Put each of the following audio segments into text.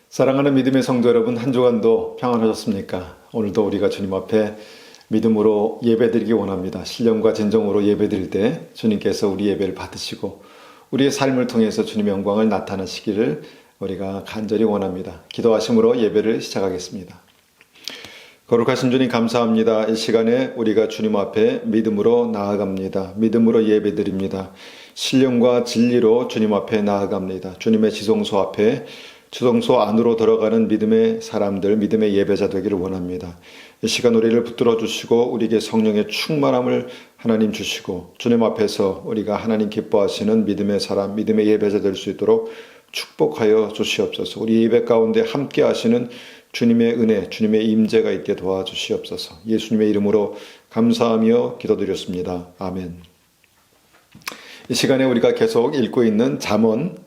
사랑하는 믿음의 성도 여러분, 한 주간도 평안하셨습니까? 오늘도 우리가 주님 앞에 믿음으로 예배드리기 원합니다. 신령과 진정으로 예배드릴 때 주님께서 우리 예배를 받으시고 우리의 삶을 통해서 주님의 영광을 나타내시기를 우리가 간절히 원합니다. 기도하심으로 예배를 시작하겠습니다. 거룩하신 주님 감사합니다. 이 시간에 우리가 주님 앞에 믿음으로 나아갑니다. 믿음으로 예배드립니다. 신령과 진리로 주님 앞에 나아갑니다. 주님의 지성소 앞에 지성소 안으로 들어가는 믿음의 사람들, 믿음의 예배자 되기를 원합니다. 이 시간 우리를 붙들어 주시고 우리에게 성령의 충만함을 하나님 주시고 주님 앞에서 우리가 하나님 기뻐하시는 믿음의 사람, 믿음의 예배자 될 수 있도록 축복하여 주시옵소서. 우리 예배 가운데 함께 하시는 주님의 은혜, 주님의 임재가 있게 도와주시옵소서. 예수님의 이름으로 감사하며 기도드렸습니다. 아멘. 이 시간에 우리가 계속 읽고 있는 잠언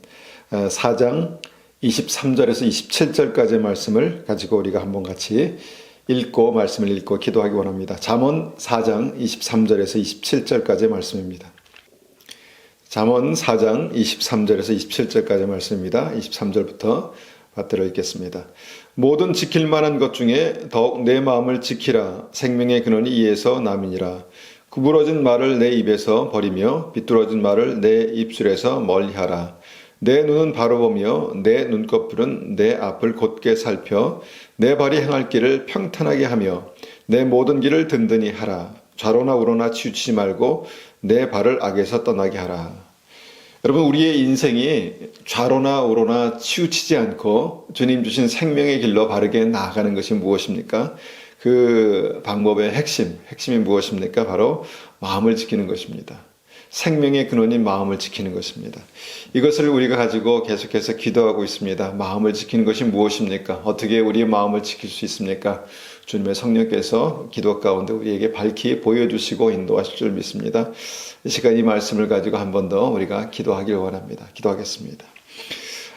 4장 23절에서 27절까지의 말씀을 가지고 우리가 한번 같이 읽고 말씀을 읽고 기도하기 원합니다. 잠언 4장 23절에서 27절까지의 말씀입니다. 잠언 4장 23절에서 27절까지의 말씀입니다. 23절부터 받들어 읽겠습니다. 모든 지킬 만한 것 중에 더욱 내 마음을 지키라. 생명의 근원이 이에서 남이니라. 구부러진 말을 내 입에서 버리며 비뚤어진 말을 내 입술에서 멀리하라. 내 눈은 바로 보며 내 눈꺼풀은 내 앞을 곧게 살펴 내 발이 행할 길을 평탄하게 하며 내 모든 길을 든든히 하라. 좌로나 우로나 치우치지 말고 내 발을 악에서 떠나게 하라. 여러분, 우리의 인생이 좌로나 우로나 치우치지 않고 주님 주신 생명의 길로 바르게 나아가는 것이 무엇입니까? 그 방법의 핵심이 무엇입니까? 바로 마음을 지키는 것입니다. 생명의 근원인 마음을 지키는 것입니다. 이것을 우리가 가지고 계속해서 기도하고 있습니다. 마음을 지키는 것이 무엇입니까? 어떻게 우리의 마음을 지킬 수 있습니까? 주님의 성령께서 기도 가운데 우리에게 밝히 보여주시고 인도하실 줄 믿습니다. 이 시간 이 말씀을 가지고 한 번 더 우리가 기도하길 원합니다. 기도하겠습니다.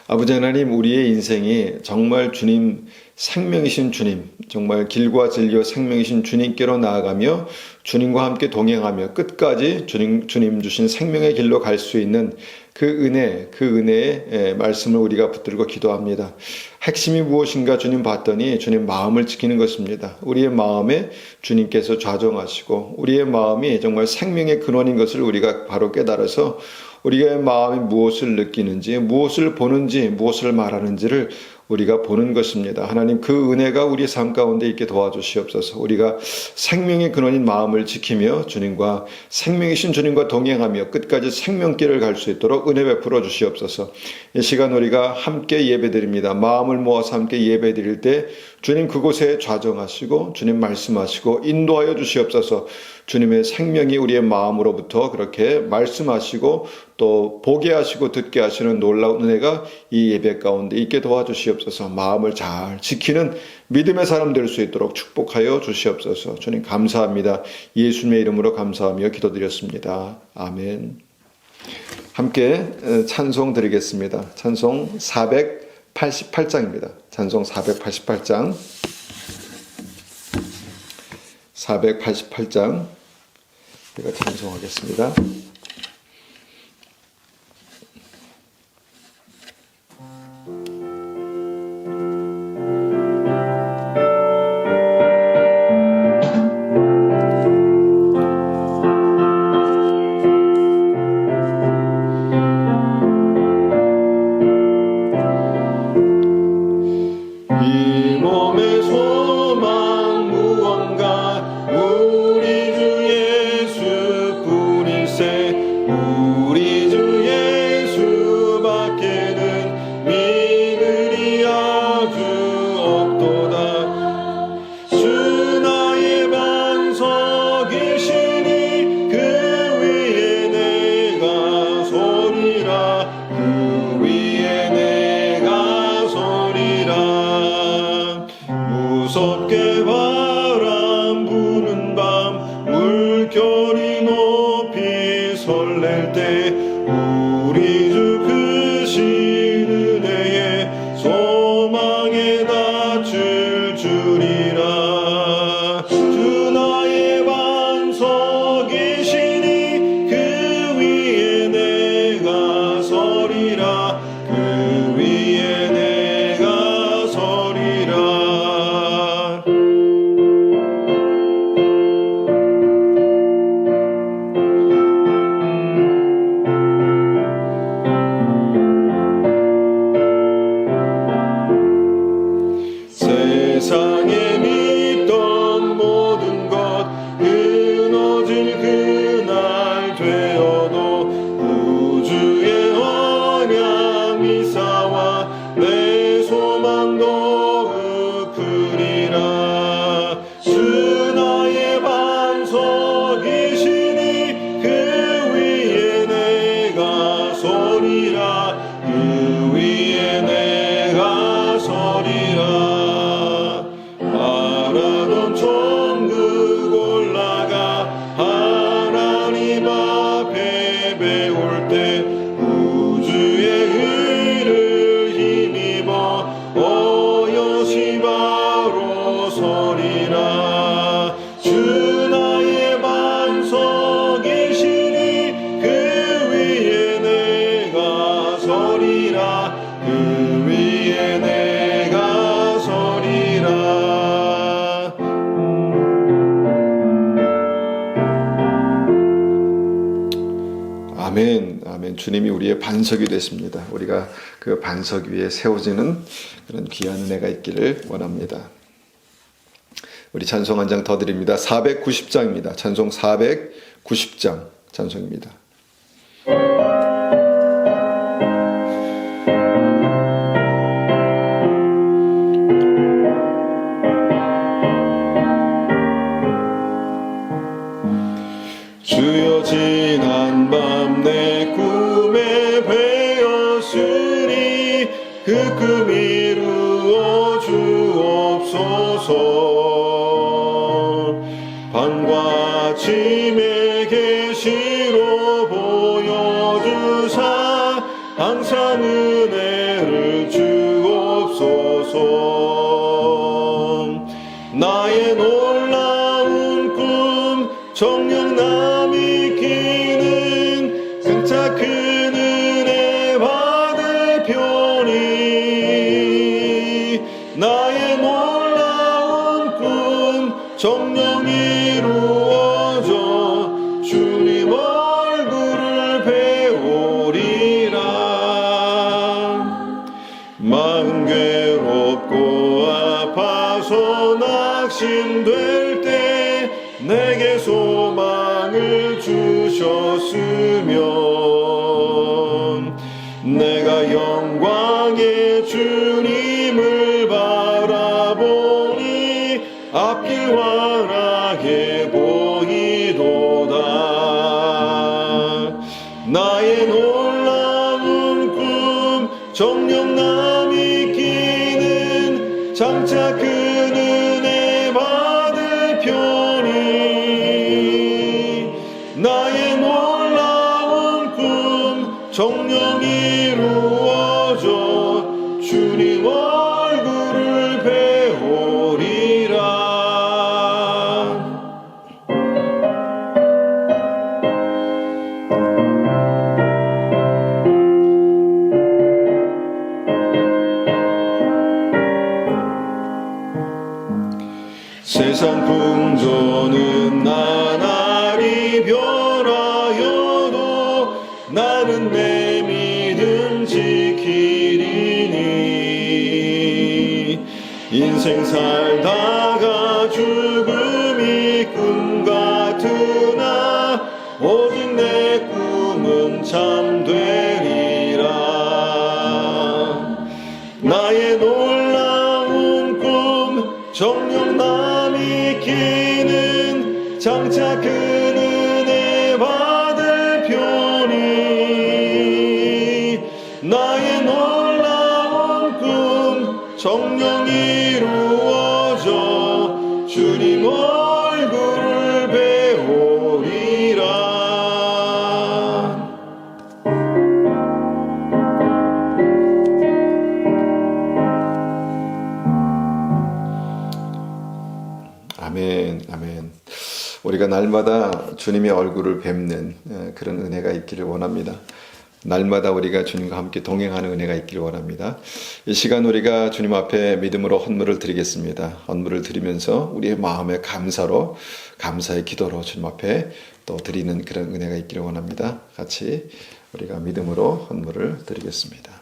아버지 하나님, 우리의 인생이 정말 주님, 생명이신 주님, 정말 길과 진리와 생명이신 주님께로 나아가며 주님과 함께 동행하며 끝까지 주님 주신 생명의 길로 갈 수 있는 그 은혜의 말씀을 우리가 붙들고 기도합니다. 핵심이 무엇인가 주님 봤더니 주님 마음을 지키는 것입니다. 우리의 마음에 주님께서 좌정하시고 우리의 마음이 정말 생명의 근원인 것을 우리가 바로 깨달아서 우리의 마음이 무엇을 느끼는지, 무엇을 보는지, 무엇을 말하는지를 우리가 보는 것입니다. 하나님, 그 은혜가 우리 삶 가운데 있게 도와주시옵소서. 우리가 생명의 근원인 마음을 지키며 주님과 생명이신 주님과 동행하며 끝까지 생명길을 갈 수 있도록 은혜 베풀어 주시옵소서. 이 시간 우리가 함께 예배드립니다. 마음을 모아서 함께 예배드릴 때 주님 그곳에 좌정하시고 주님 말씀하시고 인도하여 주시옵소서. 주님의 생명이 우리의 마음으로부터 그렇게 말씀하시고 또 보게 하시고 듣게 하시는 놀라운 은혜가 이 예배 가운데 있게 도와주시옵소서. 마음을 잘 지키는 믿음의 사람 될 수 있도록 축복하여 주시옵소서. 주님 감사합니다. 예수님의 이름으로 감사하며 기도드렸습니다. 아멘. 함께 찬송 드리겠습니다. 찬송 488장입니다. 찬송 488장 488장 우리가 찬송하겠습니다. 이 몸의 소망 무언가 우리 주 예수뿐일세. 우리 주 예수밖에는 믿으리 아주 없도다. 주 나의 반석이시니 그 위에 내가 서리라. 그 위에 내가 서리라. 무섭게 바람 부는 밤 물결이 높이 설렐 때 우리 주 크신 은혜에 소망에 닿을 줄이라. 주 나의 반석이시니 그 위에 내가 서리라. 그 위에 내가 서리라. 그 위에 내가 서리라. 아멘, 아멘. 주님이 우리의 반석이 되십니다. 우리가 그 반석 위에 세워지는 그런 귀한 은혜가 있기를 원합니다. 우리 찬송 한 장 더 드립니다. 490장입니다. 찬송 490장 찬송입니다. 주여 지난 밤 내 꿈에 배었으니 그 꿈 이루어 주옵소서. 밤과 아침에 계시로 보여주사 항상 은혜를 주옵소서. 나의 놀라운 꿈 정녕 남이 끼는 승차 큰 은혜 받을 편이. 나의 놀라운 꿈 정녕 이루어져 주님 얼굴을 배우리라. 마음 괴롭고 아파서 낙심될 때 내게 소망을 주셨으면 내가 영광의 주님을 바라보니 앞길 환하게 보이도다. 나의 놀라운 꿈 정녕 남이 끼는 장차 큰 은혜 받을 편이. 나의 놀라운 꿈 정녕 이루어져 주님 얼굴을 배우리라. 세상 풍조는 나날이 변하여도 나는 내 믿음 지키리니. 인생 살다가 죽음이 꿈 같으나 오직 내 꿈은 참되리라. 나의 놀라운 꿈 정녕 남이 끼는 장차 큰 은혜 받을 편이. 나의 놀라운 꿈 정녕 이루어져 주님 얼굴을 배우리라. 아멘, 아멘. 우리가 날마다 주님의 얼굴을 뵙는 그런 은혜가 있기를 원합니다. 날마다 우리가 주님과 함께 동행하는 은혜가 있기를 원합니다. 이 시간 우리가 주님 앞에 믿음으로 헌물을 드리겠습니다. 헌물을 드리면서 우리의 마음의 감사로, 감사의 기도로 주님 앞에 또 드리는 그런 은혜가 있기를 원합니다. 같이 우리가 믿음으로 헌물을 드리겠습니다.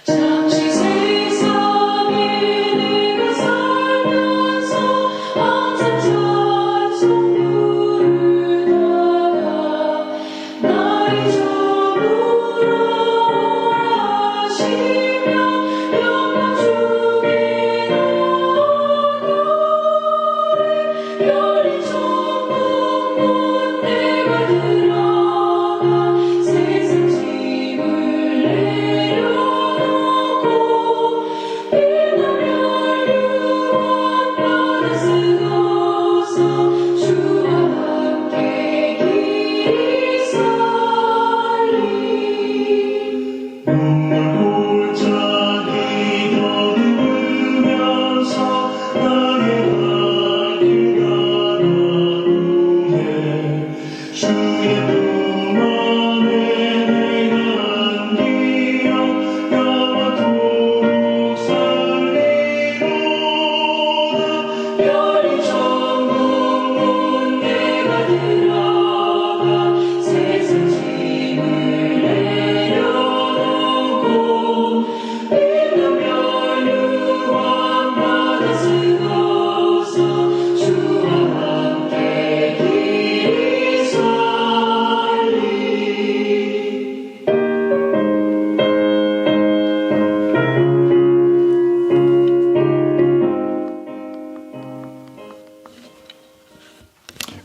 잠시 세상에 네가 살면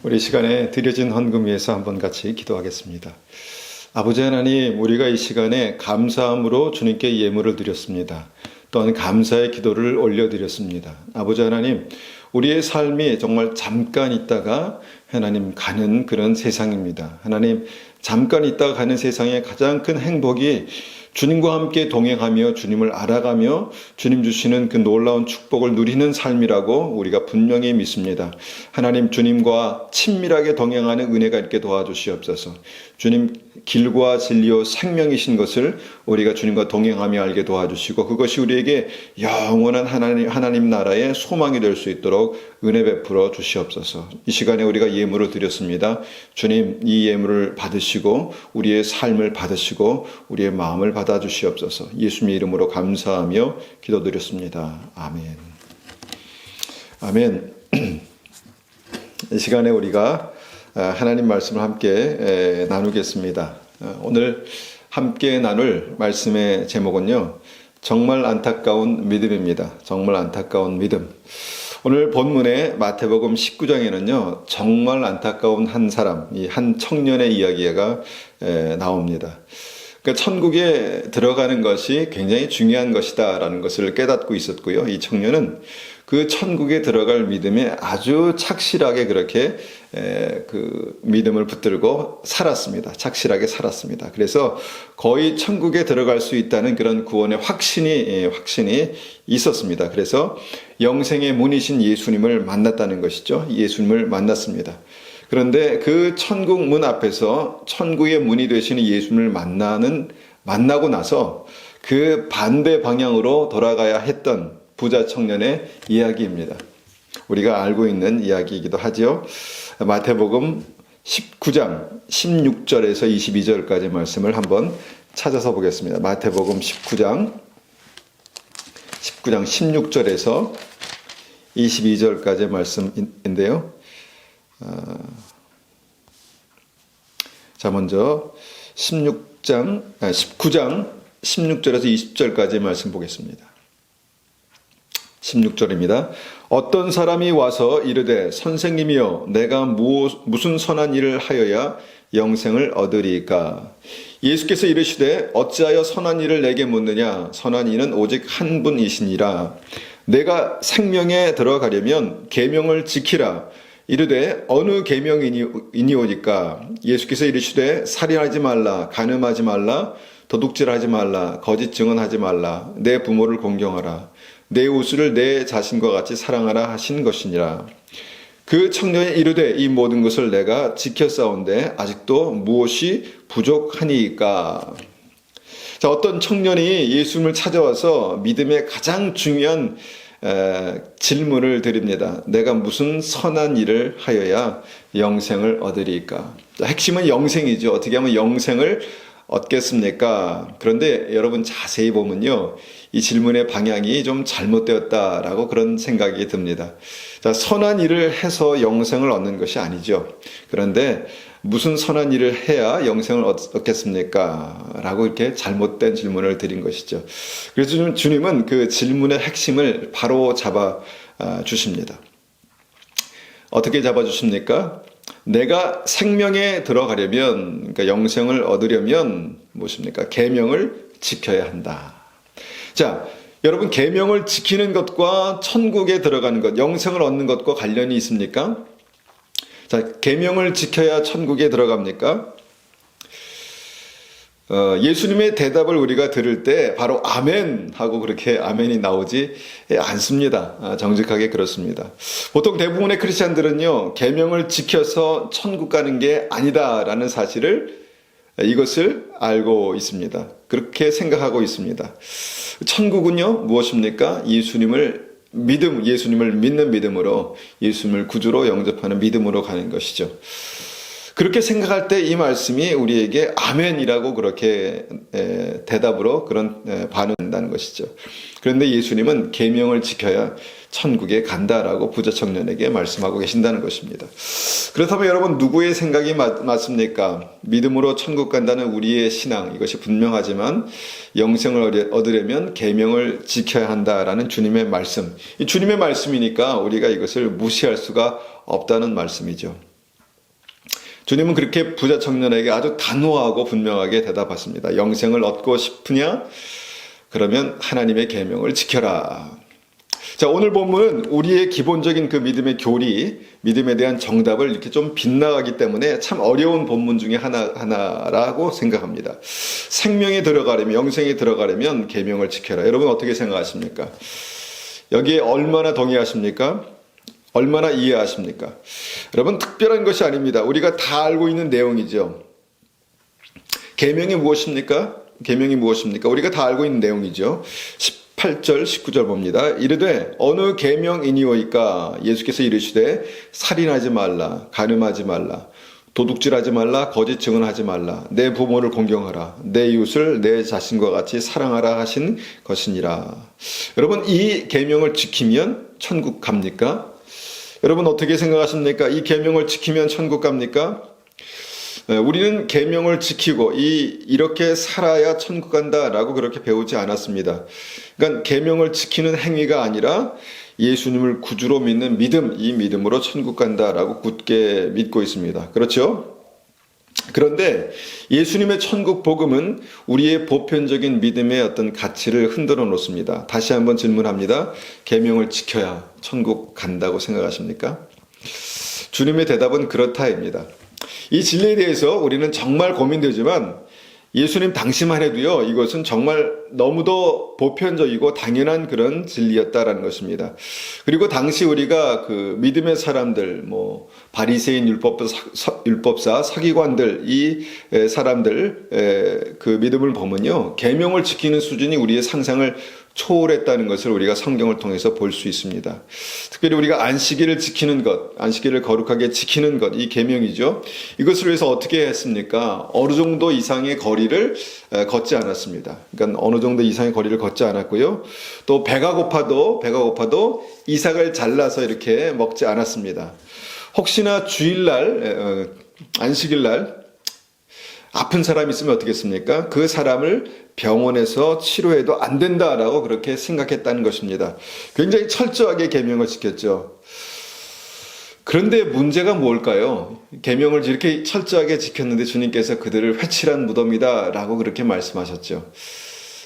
우리 시간에 드려진 헌금 위해서 한번 같이 기도하겠습니다. 아버지 하나님, 우리가 이 시간에 감사함으로 주님께 예물을 드렸습니다. 또한 감사의 기도를 올려드렸습니다. 아버지 하나님, 우리의 삶이 정말 잠깐 있다가 하나님 가는 그런 세상입니다. 하나님, 잠깐 있다가 가는 세상의 가장 큰 행복이 주님과 함께 동행하며 주님을 알아가며 주님 주시는 그 놀라운 축복을 누리는 삶이라고 우리가 분명히 믿습니다. 하나님, 주님과 친밀하게 동행하는 은혜가 있게 도와주시옵소서. 주님 길과 진리요 생명이신 것을 우리가 주님과 동행하며 알게 도와주시고, 그것이 우리에게 영원한 하나님 나라의 소망이 될 수 있도록 은혜 베풀어 주시옵소서. 이 시간에 우리가 예물을 드렸습니다. 주님, 이 예물을 받으시고 우리의 삶을 받으시고 우리의 마음을 받아 주시옵소서. 예수님의 이름으로 감사하며 기도드렸습니다. 아멘. 아멘. 이 시간에 우리가 하나님 말씀을 함께 나누겠습니다. 오늘 함께 나눌 말씀의 제목은요, 정말 안타까운 믿음입니다. 정말 안타까운 믿음. 오늘 본문의 마태복음 19장에는요, 정말 안타까운 한 사람, 이 한 청년의 이야기가 나옵니다. 그러니까 천국에 들어가는 것이 굉장히 중요한 것이다라는 것을 깨닫고 있었고요. 이 청년은 그 천국에 들어갈 믿음에 아주 착실하게 그렇게 그 믿음을 붙들고 살았습니다. 착실하게 살았습니다. 그래서 거의 천국에 들어갈 수 있다는 그런 구원의 확신이 있었습니다. 그래서 영생의 문이신 예수님을 만났다는 것이죠. 예수님을 만났습니다. 그런데 그 천국 문 앞에서 천국의 문이 되시는 예수님을 만나고 나서 그 반대 방향으로 돌아가야 했던 부자 청년의 이야기입니다. 우리가 알고 있는 이야기이기도 하지요. 마태복음 19장 16절에서 22절까지 말씀을 한번 찾아서 보겠습니다. 마태복음 19장 16절에서 22절까지 말씀인데요. 자, 먼저 19장 16절에서 20절까지 말씀 보겠습니다. 16절입니다. 어떤 사람이 와서 이르되 선생님이여, 내가 무슨 선한 일을 하여야 영생을 얻으리까? 예수께서 이르시되 어찌하여 선한 일을 내게 묻느냐? 선한 이는 오직 한 분이시니라. 내가 생명에 들어가려면 계명을 지키라. 이르되 어느 계명이니오니까? 예수께서 이르시되 살인하지 말라, 간음하지 말라, 도둑질하지 말라, 거짓 증언하지 말라, 내 부모를 공경하라, 내 우수를 내 자신과 같이 사랑하라 하신 것이니라. 그 청년이 이르되 이 모든 것을 내가 지켰사온데 아직도 무엇이 부족하니까? 자, 어떤 청년이 예수님을 찾아와서 믿음의 가장 중요한 질문을 드립니다. 내가 무슨 선한 일을 하여야 영생을 얻으리까? 자, 핵심은 영생이죠. 어떻게 하면 영생을 얻겠습니까? 그런데 여러분 자세히 보면요, 이 질문의 방향이 좀 잘못되었다라고 그런 생각이 듭니다. 자, 선한 일을 해서 영생을 얻는 것이 아니죠. 그런데 무슨 선한 일을 해야 영생을 얻겠습니까? 라고 이렇게 잘못된 질문을 드린 것이죠. 그래서 주님은 그 질문의 핵심을 바로 잡아 주십니다. 어떻게 잡아 주십니까? 내가 생명에 들어가려면, 그러니까 영생을 얻으려면 무엇입니까? 계명을 지켜야 한다. 자, 여러분, 계명을 지키는 것과 천국에 들어가는 것, 영생을 얻는 것과 관련이 있습니까? 자, 계명을 지켜야 천국에 들어갑니까? 예수님의 대답을 우리가 들을 때 바로 아멘 하고 그렇게 아멘이 나오지 않습니다. 정직하게 그렇습니다. 보통 대부분의 크리스찬들은요, 계명을 지켜서 천국 가는 게 아니다라는 사실을, 이것을 알고 있습니다. 그렇게 생각하고 있습니다. 천국은요, 무엇입니까? 예수님을 믿는 믿음으로, 예수님을 구주로 영접하는 믿음으로 가는 것이죠. 그렇게 생각할 때 이 말씀이 우리에게 아멘이라고 그렇게 대답으로 그런 반응한다는 것이죠. 그런데 예수님은 계명을 지켜야 천국에 간다라고 부자 청년에게 말씀하고 계신다는 것입니다. 그렇다면 여러분, 누구의 생각이 맞습니까? 믿음으로 천국 간다는 우리의 신앙, 이것이 분명하지만 영생을 얻으려면 계명을 지켜야 한다라는 주님의 말씀, 이 주님의 말씀이니까 우리가 이것을 무시할 수가 없다는 말씀이죠. 주님은 그렇게 부자 청년에게 아주 단호하고 분명하게 대답하십니다. 영생을 얻고 싶으냐? 그러면 하나님의 계명을 지켜라. 자, 오늘 본문은 우리의 기본적인 그 믿음의 교리, 믿음에 대한 정답을 이렇게 좀 빗나가기 때문에 참 어려운 본문 중에 하나라고 생각합니다. 생명에 들어가려면, 영생에 들어가려면 계명을 지켜라. 여러분 어떻게 생각하십니까? 여기에 얼마나 동의하십니까? 얼마나 이해하십니까? 여러분 특별한 것이 아닙니다. 우리가 다 알고 있는 내용이죠. 계명이 무엇입니까? 계명이 무엇입니까? 우리가 다 알고 있는 내용이죠. 18절, 19절 봅니다. 이르되 어느 계명이니오이까? 예수께서 이르시되 살인하지 말라, 간음하지 말라, 도둑질하지 말라, 거짓 증언하지 말라, 내 부모를 공경하라, 내 이웃을 내 자신과 같이 사랑하라 하신 것이니라. 여러분 이 계명을 지키면 천국 갑니까? 여러분 어떻게 생각하십니까? 이 계명을 지키면 천국 갑니까? 우리는 계명을 지키고 이렇게 살아야 천국 간다라고 그렇게 배우지 않았습니다. 그러니까 계명을 지키는 행위가 아니라 예수님을 구주로 믿는 믿음, 이 믿음으로 천국 간다라고 굳게 믿고 있습니다. 그렇죠? 그런데 예수님의 천국 복음은 우리의 보편적인 믿음의 어떤 가치를 흔들어 놓습니다. 다시 한번 질문합니다. 계명을 지켜야 천국 간다고 생각하십니까? 주님의 대답은 그렇다입니다. 이 진리에 대해서 우리는 정말 고민되지만 예수님 당시만 해도요, 이것은 정말 너무도 보편적이고 당연한 그런 진리였다라는 것입니다. 그리고 당시 우리가 그 믿음의 사람들, 바리새인 율법사, 서기관들, 이 사람들, 그 믿음을 보면요, 계명을 지키는 수준이 우리의 상상을 초월했다는 것을 우리가 성경을 통해서 볼 수 있습니다. 특별히 우리가 안식일을 지키는 것, 안식일을 거룩하게 지키는 것, 이 계명이죠. 이것을 위해서 어떻게 했습니까? 어느 정도 이상의 거리를 걷지 않았습니다. 그러니까 어느 정도 이상의 거리를 걷지 않았고요. 또 배가 고파도 이삭을 잘라서 이렇게 먹지 않았습니다. 혹시나 주일날, 안식일날 아픈 사람이 있으면 어떻겠습니까? 그 사람을 병원에서 치료해도 안 된다라고 그렇게 생각했다는 것입니다. 굉장히 철저하게 계명을 지켰죠. 그런데 문제가 뭘까요? 계명을 이렇게 철저하게 지켰는데 주님께서 그들을 회칠한 무덤이다라고 그렇게 말씀하셨죠.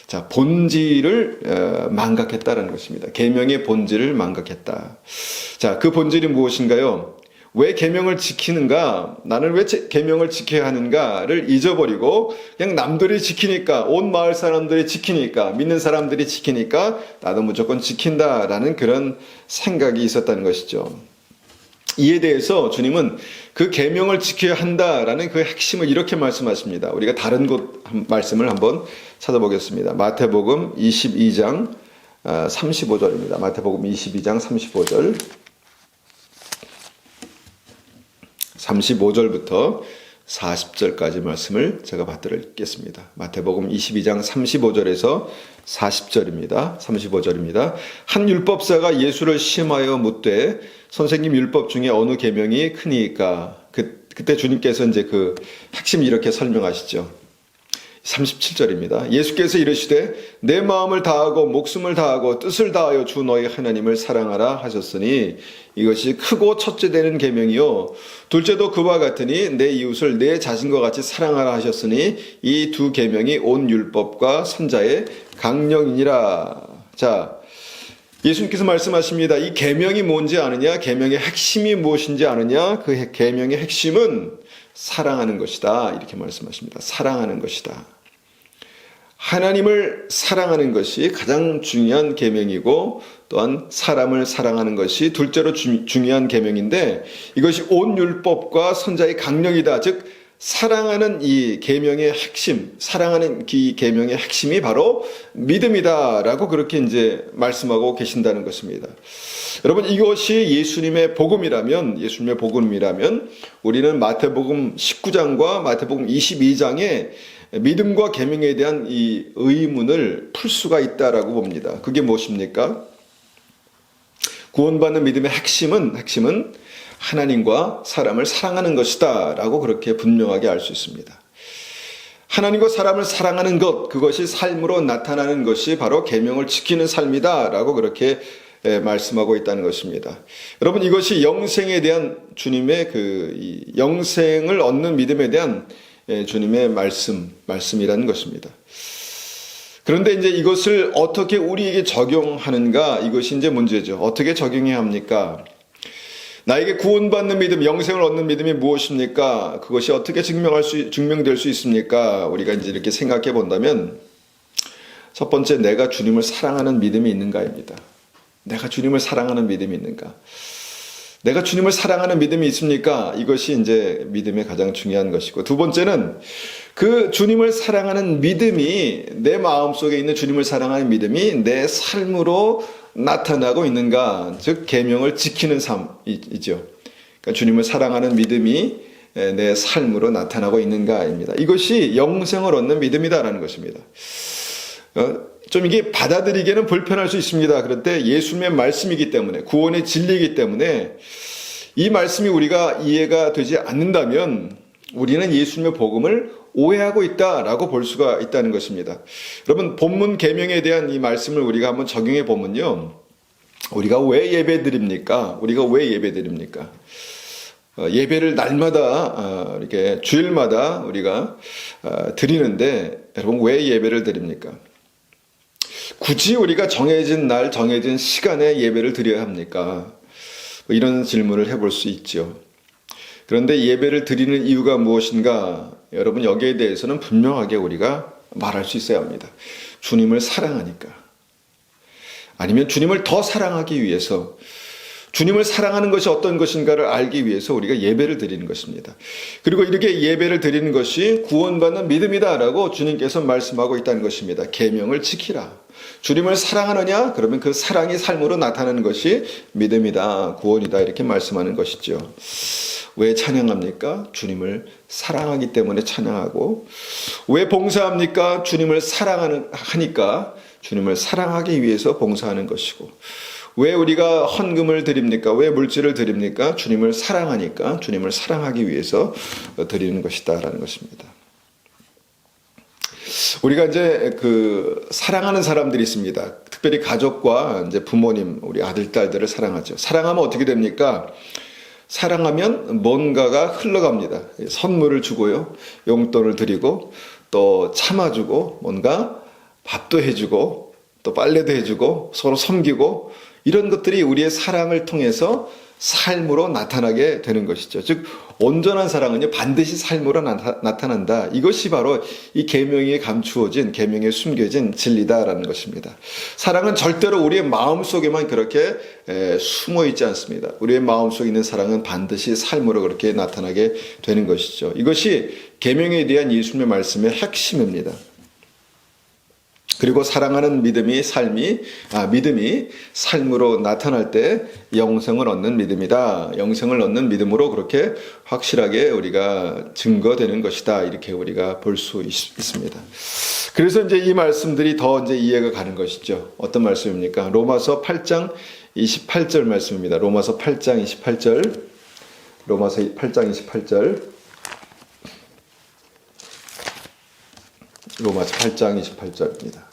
자, 본질을 망각했다라는 것입니다. 계명의 본질을 망각했다. 자, 그 본질이 무엇인가요? 왜 계명을 지키는가? 나는 왜 계명을 지켜야 하는가를 잊어버리고 그냥 남들이 지키니까, 온 마을 사람들이 지키니까, 믿는 사람들이 지키니까 나도 무조건 지킨다라는 그런 생각이 있었다는 것이죠. 이에 대해서 주님은 그 계명을 지켜야 한다라는 그 핵심을 이렇게 말씀하십니다. 우리가 다른 곳 말씀을 한번 찾아보겠습니다. 마태복음 22장 35절입니다. 마태복음 22장 35절. 35절부터 40절까지 말씀을 제가 받들어 읽겠습니다. 마태복음 22장 35절에서 40절입니다. 35절입니다. 한 율법사가 예수를 시험하여 묻되 선생님 율법 중에 어느 계명이 크니까? 그때 주님께서 이제 그 핵심 이렇게 설명하시죠. 37절입니다. 예수께서 이르시되 내 마음을 다하고 목숨을 다하고 뜻을 다하여 주 너희 하나님을 사랑하라 하셨으니 이것이 크고 첫째 되는 계명이요 둘째도 그와 같으니 내 이웃을 내 자신과 같이 사랑하라 하셨으니 이 두 계명이 온 율법과 선자의 강령이니라. 자, 예수님께서 말씀하십니다. 이 계명이 뭔지 아느냐? 계명의 핵심이 무엇인지 아느냐? 그 계명의 핵심은 사랑하는 것이다. 이렇게 말씀하십니다. 사랑하는 것이다. 하나님을 사랑하는 것이 가장 중요한 계명이고 또한 사람을 사랑하는 것이 둘째로 중요한 계명인데 이것이 온 율법과 선자의 강령이다. 즉 사랑하는 이 계명의 핵심, 사랑하는 이 계명의 핵심이 바로 믿음이다라고 그렇게 이제 말씀하고 계신다는 것입니다. 여러분 이것이 예수님의 복음이라면 우리는 마태복음 19장과 마태복음 22장에 믿음과 계명에 대한 이 의문을 풀 수가 있다라고 봅니다. 그게 무엇입니까? 구원받는 믿음의 핵심은 하나님과 사람을 사랑하는 것이다 라고 그렇게 분명하게 알 수 있습니다. 하나님과 사람을 사랑하는 것, 그것이 삶으로 나타나는 것이 바로 계명을 지키는 삶이다 라고 그렇게 말씀하고 있다는 것입니다. 여러분, 이것이 영생에 대한 주님의 이 영생을 얻는 믿음에 대한 주님의 말씀이라는 것입니다. 그런데 이제 이것을 어떻게 우리에게 적용하는가, 이것이 이제 문제죠. 어떻게 적용해야 합니까? 나에게 구원받는 믿음, 영생을 얻는 믿음이 무엇입니까? 그것이 어떻게 증명될 수 있습니까? 우리가 이제 이렇게 생각해 본다면, 첫 번째, 내가 주님을 사랑하는 믿음이 있는가입니다. 내가 주님을 사랑하는 믿음이 있는가? 내가 주님을 사랑하는 믿음이 있습니까? 이것이 이제 믿음의 가장 중요한 것이고, 두 번째는 그 주님을 사랑하는 믿음이, 내 마음속에 있는 주님을 사랑하는 믿음이 내 삶으로 나타나고 있는가? 즉 계명을 지키는 삶이죠. 그러니까 주님을 사랑하는 믿음이 내 삶으로 나타나고 있는가입니다. 이것이 영생을 얻는 믿음이다라는 것입니다. 좀 이게 받아들이기에는 불편할 수 있습니다. 그런데 예수님의 말씀이기 때문에, 구원의 진리이기 때문에 이 말씀이 우리가 이해가 되지 않는다면 우리는 예수님의 복음을 오해하고 있다라고 볼 수가 있다는 것입니다. 여러분, 본문 계명에 대한 이 말씀을 우리가 한번 적용해 보면요, 우리가 왜 예배드립니까? 예배를 날마다 이렇게 주일마다 우리가 드리는데, 여러분 왜 예배를 드립니까? 굳이 우리가 정해진 날, 정해진 시간에 예배를 드려야 합니까? 이런 질문을 해볼 수 있죠. 그런데 예배를 드리는 이유가 무엇인가? 여러분, 여기에 대해서는 분명하게 우리가 말할 수 있어야 합니다. 주님을 사랑하니까. 아니면 주님을 더 사랑하기 위해서, 주님을 사랑하는 것이 어떤 것인가를 알기 위해서 우리가 예배를 드리는 것입니다. 그리고 이렇게 예배를 드리는 것이 구원받는 믿음이다라고 주님께서 말씀하고 있다는 것입니다. 계명을 지키라. 주님을 사랑하느냐? 그러면 그 사랑이 삶으로 나타나는 것이 믿음이다, 구원이다, 이렇게 말씀하는 것이죠. 왜 찬양합니까? 주님을 사랑하기 때문에 찬양하고. 왜 봉사합니까? 주님을 사랑하니까, 주님을 사랑하기 위해서 봉사하는 것이고. 왜 우리가 헌금을 드립니까? 왜 물질을 드립니까? 주님을 사랑하니까, 주님을 사랑하기 위해서 드리는 것이다라는 것입니다. 우리가 이제 사랑하는 사람들이 있습니다. 특별히 가족과 이제 부모님, 우리 아들, 딸들을 사랑하죠. 사랑하면 어떻게 됩니까? 사랑하면 뭔가가 흘러갑니다. 선물을 주고요, 용돈을 드리고, 또 참아주고, 뭔가 밥도 해주고, 또 빨래도 해주고, 서로 섬기고, 이런 것들이 우리의 사랑을 통해서 삶으로 나타나게 되는 것이죠. 즉, 온전한 사랑은요, 반드시 삶으로 나타난다. 이것이 바로 이 계명에 감추어진, 계명에 숨겨진 진리다라는 것입니다. 사랑은 절대로 우리의 마음속에만 그렇게 숨어 있지 않습니다. 우리의 마음속에 있는 사랑은 반드시 삶으로 그렇게 나타나게 되는 것이죠. 이것이 계명에 대한 예수님의 말씀의 핵심입니다. 그리고 사랑하는 믿음이 삶으로 나타날 때 영생을 얻는 믿음이다. 영생을 얻는 믿음으로 그렇게 확실하게 우리가 증거되는 것이다. 이렇게 우리가 볼 수 있습니다. 그래서 이제 이 말씀들이 더 이제 이해가 가는 것이죠. 어떤 말씀입니까? 로마서 8장 28절 말씀입니다. 로마서 8장 28절. 로마서 8장 28절. 로마서 8장 28절입니다.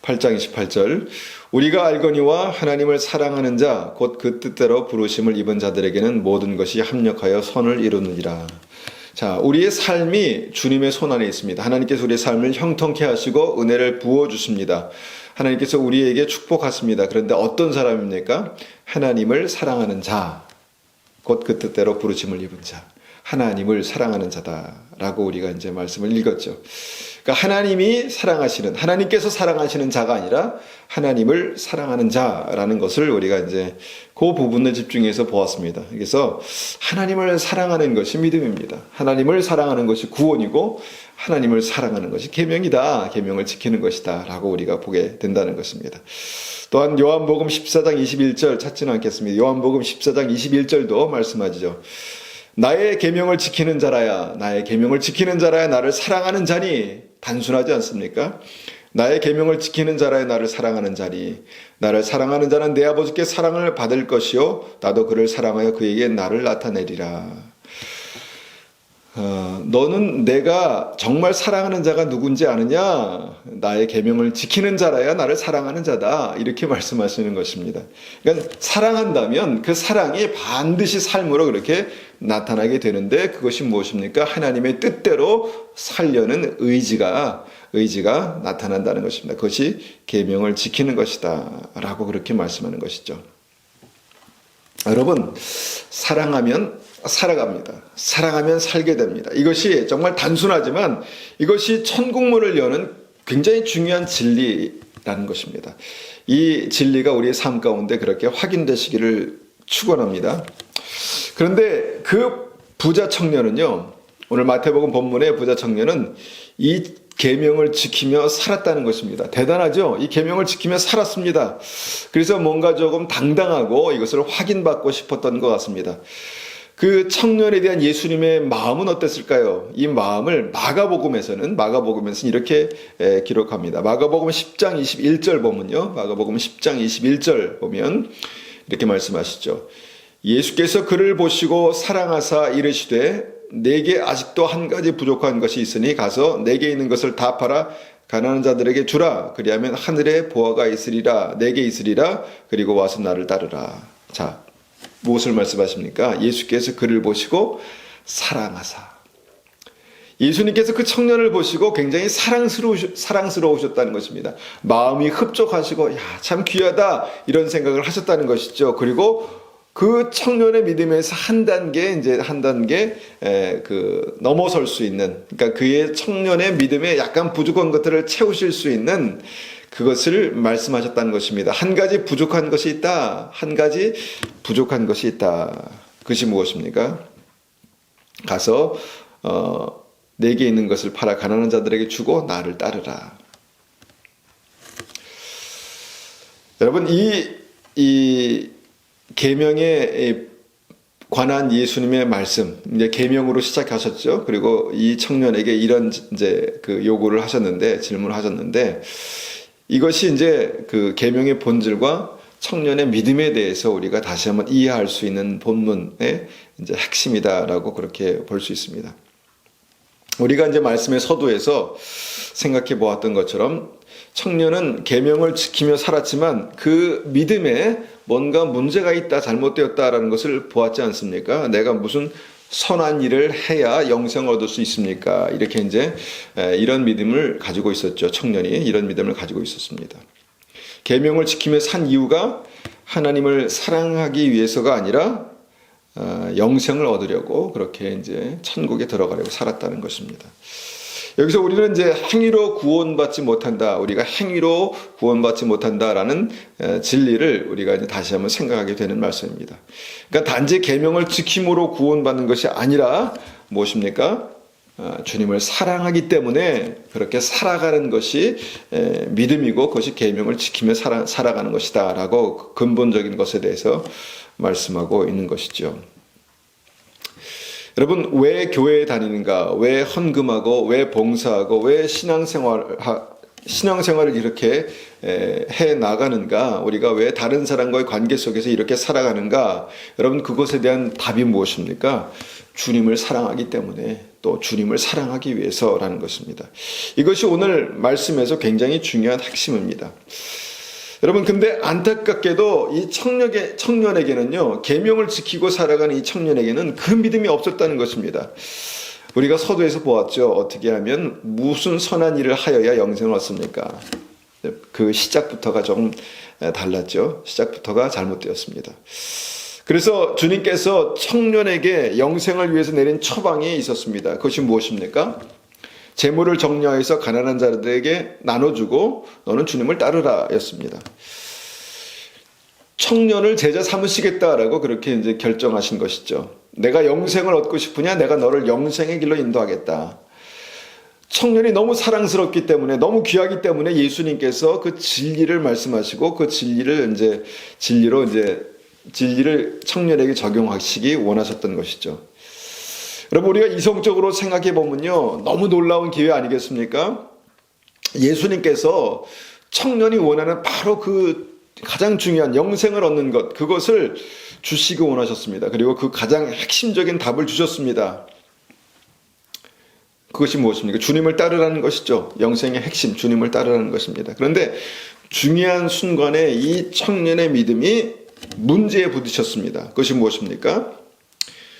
8장 28절. 우리가 알거니와 하나님을 사랑하는 자, 곧 그 뜻대로 부르심을 입은 자들에게는 모든 것이 합력하여 선을 이루느니라. 자, 우리의 삶이 주님의 손 안에 있습니다. 하나님께서 우리의 삶을 형통케 하시고 은혜를 부어주십니다. 하나님께서 우리에게 축복하십니다. 그런데 어떤 사람입니까? 하나님을 사랑하는 자, 곧 그 뜻대로 부르심을 입은 자. 하나님을 사랑하는 자다라고 우리가 이제 말씀을 읽었죠. 그러니까 하나님께서 사랑하시는 자가 아니라 하나님을 사랑하는 자라는 것을 우리가 이제 그 부분을 집중해서 보았습니다. 그래서 하나님을 사랑하는 것이 믿음입니다. 하나님을 사랑하는 것이 구원이고, 하나님을 사랑하는 것이 계명이다. 계명을 지키는 것이다라고 우리가 보게 된다는 것입니다. 또한 요한복음 14장 21절 찾지는 않겠습니다. 요한복음 14장 21절도 말씀하죠. 나의 계명을 지키는 자라야 나를 사랑하는 자니. 단순하지 않습니까? 나의 계명을 지키는 자라야 나를 사랑하는 자니. 나를 사랑하는 자는 내 아버지께 사랑을 받을 것이요 나도 그를 사랑하여 그에게 나를 나타내리라. 너는 내가 정말 사랑하는 자가 누군지 아느냐? 나의 계명을 지키는 자라야 나를 사랑하는 자다. 이렇게 말씀하시는 것입니다. 그러니까 사랑한다면 그 사랑이 반드시 삶으로 그렇게 나타나게 되는데 그것이 무엇입니까? 하나님의 뜻대로 살려는 의지가 나타난다는 것입니다. 그것이 계명을 지키는 것이다. 라고 그렇게 말씀하는 것이죠. 여러분, 사랑하면 살아갑니다. 사랑하면 살게 됩니다. 이것이 정말 단순하지만 이것이 천국문을 여는 굉장히 중요한 진리라는 것입니다. 이 진리가 우리의 삶 가운데 그렇게 확인되시기를 축원합니다. 그런데 그 부자 청년은요, 오늘 마태복음 본문의 부자 청년은 이 계명을 지키며 살았다는 것입니다. 대단하죠? 이 계명을 지키며 살았습니다. 그래서 뭔가 조금 당당하고 이것을 확인받고 싶었던 것 같습니다. 그 청년에 대한 예수님의 마음은 어땠을까요? 이 마음을 마가복음에서는 이렇게 기록합니다. 마가복음 10장 21절 보면요. 마가복음 10장 21절 보면 이렇게 말씀하시죠. 예수께서 그를 보시고 사랑하사 이르시되 내게 아직도 한 가지 부족한 것이 있으니 가서 내게 있는 것을 다 팔아 가난한 자들에게 주라. 그리하면 하늘에 보화가 있으리라. 내게 있으리라. 그리고 와서 나를 따르라. 자, 무엇을 말씀하십니까? 예수께서 그를 보시고 사랑하사. 예수님께서 그 청년을 보시고 굉장히 사랑스러우셨다는 것입니다. 마음이 흡족하시고 참 귀하다 이런 생각을 하셨다는 것이죠. 그리고 그 청년의 믿음에서 한 단계 넘어설 수 있는, 그러니까 그의 청년의 믿음에 약간 부족한 것들을 채우실 수 있는 그것을 말씀하셨다는 것입니다. 한 가지 부족한 것이 있다. 한 가지 부족한 것이 있다. 그것이 무엇입니까? 가서 내게 있는 것을 팔아 가난한 자들에게 주고 나를 따르라. 여러분, 이 계명에 관한 예수님의 말씀, 이제 계명으로 시작하셨죠. 그리고 이 청년에게 이런 이제 그 요구를 하셨는데, 질문을 하셨는데, 이것이 이제 그 계명의 본질과 청년의 믿음에 대해서 우리가 다시 한번 이해할 수 있는 본문의 이제 핵심이다라고 그렇게 볼 수 있습니다. 우리가 이제 말씀의 서두에서 생각해 보았던 것처럼 청년은 계명을 지키며 살았지만 그 믿음에 뭔가 문제가 있다, 잘못되었다라는 것을 보았지 않습니까? 내가 무슨 선한 일을 해야 영생을 얻을 수 있습니까? 이렇게 이제 이런 믿음을 가지고 있었죠. 청년이 이런 믿음을 가지고 있었습니다. 계명을 지키며 산 이유가 하나님을 사랑하기 위해서가 아니라 영생을 얻으려고 그렇게 이제 천국에 들어가려고 살았다는 것입니다. 여기서 우리는 이제 행위로 구원받지 못한다. 우리가 행위로 구원받지 못한다라는 진리를 우리가 이제 다시 한번 생각하게 되는 말씀입니다. 그러니까 단지 계명을 지킴으로 구원받는 것이 아니라 무엇입니까? 주님을 사랑하기 때문에 그렇게 살아가는 것이 믿음이고 그것이 계명을 지키며 살아가는 것이다라고 근본적인 것에 대해서 말씀하고 있는 것이죠. 여러분, 왜 교회에 다니는가? 왜 헌금하고 왜 봉사하고 왜 신앙생활을 이렇게 해 나가는가? 우리가 왜 다른 사람과의 관계 속에서 이렇게 살아가는가? 여러분, 그것에 대한 답이 무엇입니까? 주님을 사랑하기 때문에, 또 주님을 사랑하기 위해서라는 것입니다. 이것이 오늘 말씀에서 굉장히 중요한 핵심입니다. 여러분, 근데 안타깝게도 이 청년에게는요, 계명을 지키고 살아가는 이 청년에게는 그 믿음이 없었다는 것입니다. 우리가 서두에서 보았죠. 어떻게 하면 무슨 선한 일을 하여야 영생을 얻습니까? 그 시작부터가 좀 달랐죠. 시작부터가 잘못되었습니다. 그래서 주님께서 청년에게 영생을 위해서 내린 처방이 있었습니다. 그것이 무엇입니까? 재물을 정리하여서 가난한 자들에게 나눠주고 너는 주님을 따르라 였습니다. 청년을 제자 삼으시겠다라고 그렇게 이제 결정하신 것이죠. 내가 영생을 얻고 싶으냐? 내가 너를 영생의 길로 인도하겠다. 청년이 너무 사랑스럽기 때문에, 너무 귀하기 때문에 예수님께서 그 진리를 말씀하시고 그 진리를 청년에게 적용하시기 원하셨던 것이죠. 여러분, 우리가 이성적으로 생각해 보면요, 너무 놀라운 기회 아니겠습니까? 예수님께서 청년이 원하는 바로 그 가장 중요한 영생을 얻는 것, 그것을 주시기 원하셨습니다. 그리고 그 가장 핵심적인 답을 주셨습니다. 그것이 무엇입니까? 주님을 따르라는 것이죠. 영생의 핵심, 주님을 따르라는 것입니다. 그런데 중요한 순간에 이 청년의 믿음이 문제에 부딪혔습니다. 그것이 무엇입니까?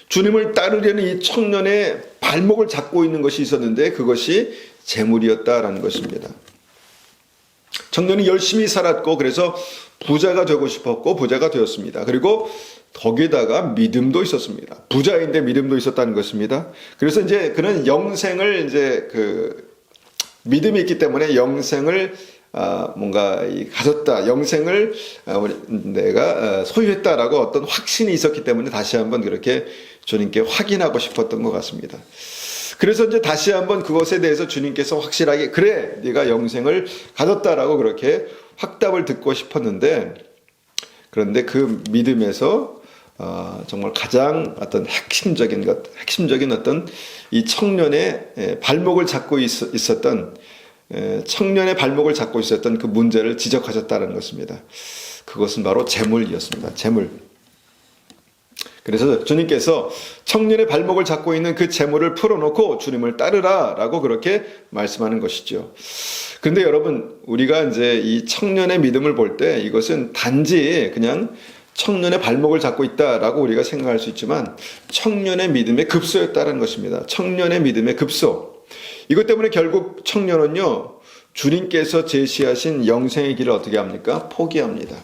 주님을 따르려는 이 청년의 발목을 잡고 있는 것이 있었는데 그것이 재물이었다라는 것입니다. 청년이 열심히 살았고 그래서 부자가 되고 싶었고 부자가 되었습니다. 그리고 거기에다가 믿음도 있었습니다. 부자인데 믿음도 있었다는 것입니다. 그래서 이제 그는 영생을 이제 믿음이 있기 때문에 영생을 뭔가 가졌다, 영생을 내가 소유했다라고 어떤 확신이 있었기 때문에 다시 한번 그렇게 주님께 확인하고 싶었던 것 같습니다. 그래서 이제 다시 한번 그것에 대해서 주님께서 확실하게 그래, 네가 영생을 가졌다라고 그렇게 확답을 듣고 싶었는데, 그런데 그 믿음에서 정말 가장 어떤 핵심적인 어떤 이 청년의 발목을 잡고 있었던 청년의 발목을 잡고 있었던 그 문제를 지적하셨다는 것입니다. 그것은 바로 재물이었습니다. 재물. 그래서 주님께서 청년의 발목을 잡고 있는 그 재물을 풀어놓고 주님을 따르라 라고 그렇게 말씀하는 것이죠. 그런데 여러분, 우리가 이제 이 청년의 믿음을 볼 때 이것은 단지 그냥 청년의 발목을 잡고 있다라고 우리가 생각할 수 있지만 청년의 믿음의 급소였다는 것입니다. 청년의 믿음의 급소. 이것 때문에 결국 청년은요, 주님께서 제시하신 영생의 길을 어떻게 합니까? 포기합니다.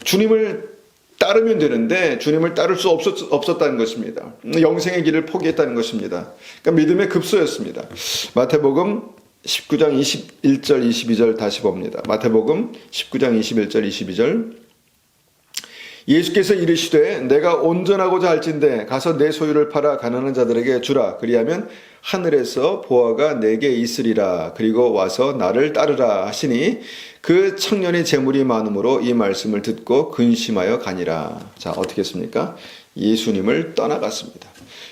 주님을 따르면 되는데 주님을 따를 수 없었다는 것입니다. 영생의 길을 포기했다는 것입니다. 그러니까 믿음의 급소였습니다. 마태복음 19장 21절 22절 다시 봅니다. 마태복음 19장 21절 22절 예수께서 이르시되 내가 온전하고자 할진대 가서 내 소유를 팔아 가난한 자들에게 주라. 그리하면 하늘에서 보화가 내게 있으리라. 그리고 와서 나를 따르라 하시니 그 청년의 재물이 많음으로 이 말씀을 듣고 근심하여 가니라. 자, 어떻게 했습니까? 예수님을 떠나갔습니다.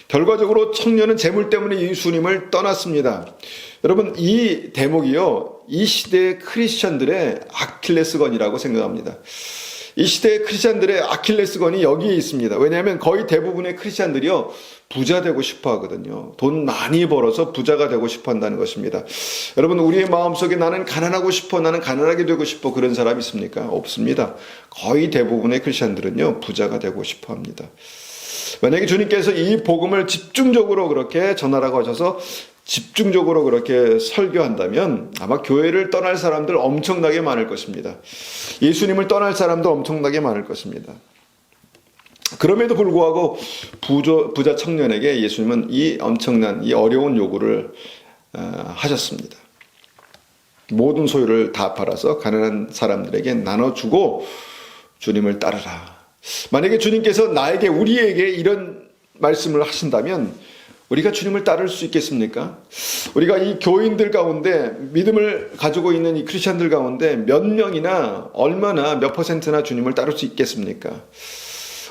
결과적으로 청년은 재물 때문에 예수님을 떠났습니다. 여러분, 이 대목이요, 이 시대의 크리스천들의 아킬레스건이라고 생각합니다. 이 시대의 크리스찬들의 아킬레스건이 여기에 있습니다. 왜냐하면 거의 대부분의 크리스찬들이요, 부자 되고 싶어 하거든요. 돈 많이 벌어서 부자가 되고 싶어 한다는 것입니다. 여러분, 우리의 마음속에 나는 가난하고 싶어, 나는 가난하게 되고 싶어, 그런 사람 있습니까? 없습니다. 거의 대부분의 크리스찬들은요, 부자가 되고 싶어 합니다. 만약에 주님께서 이 복음을 집중적으로 그렇게 전하라고 하셔서 집중적으로 그렇게 설교한다면 아마 교회를 떠날 사람들 엄청나게 많을 것입니다. 예수님을 떠날 사람도 엄청나게 많을 것입니다. 그럼에도 불구하고 부자 청년에게 예수님은 이 엄청난, 이 어려운 요구를 하셨습니다. 모든 소유를 다 팔아서 가난한 사람들에게 나눠주고 주님을 따르라. 만약에 주님께서 우리에게 이런 말씀을 하신다면 우리가 주님을 따를 수 있겠습니까? 우리가 이 교인들 가운데, 믿음을 가지고 있는 이 크리스찬들 가운데 몇 명이나 얼마나 몇 퍼센트나 주님을 따를 수 있겠습니까?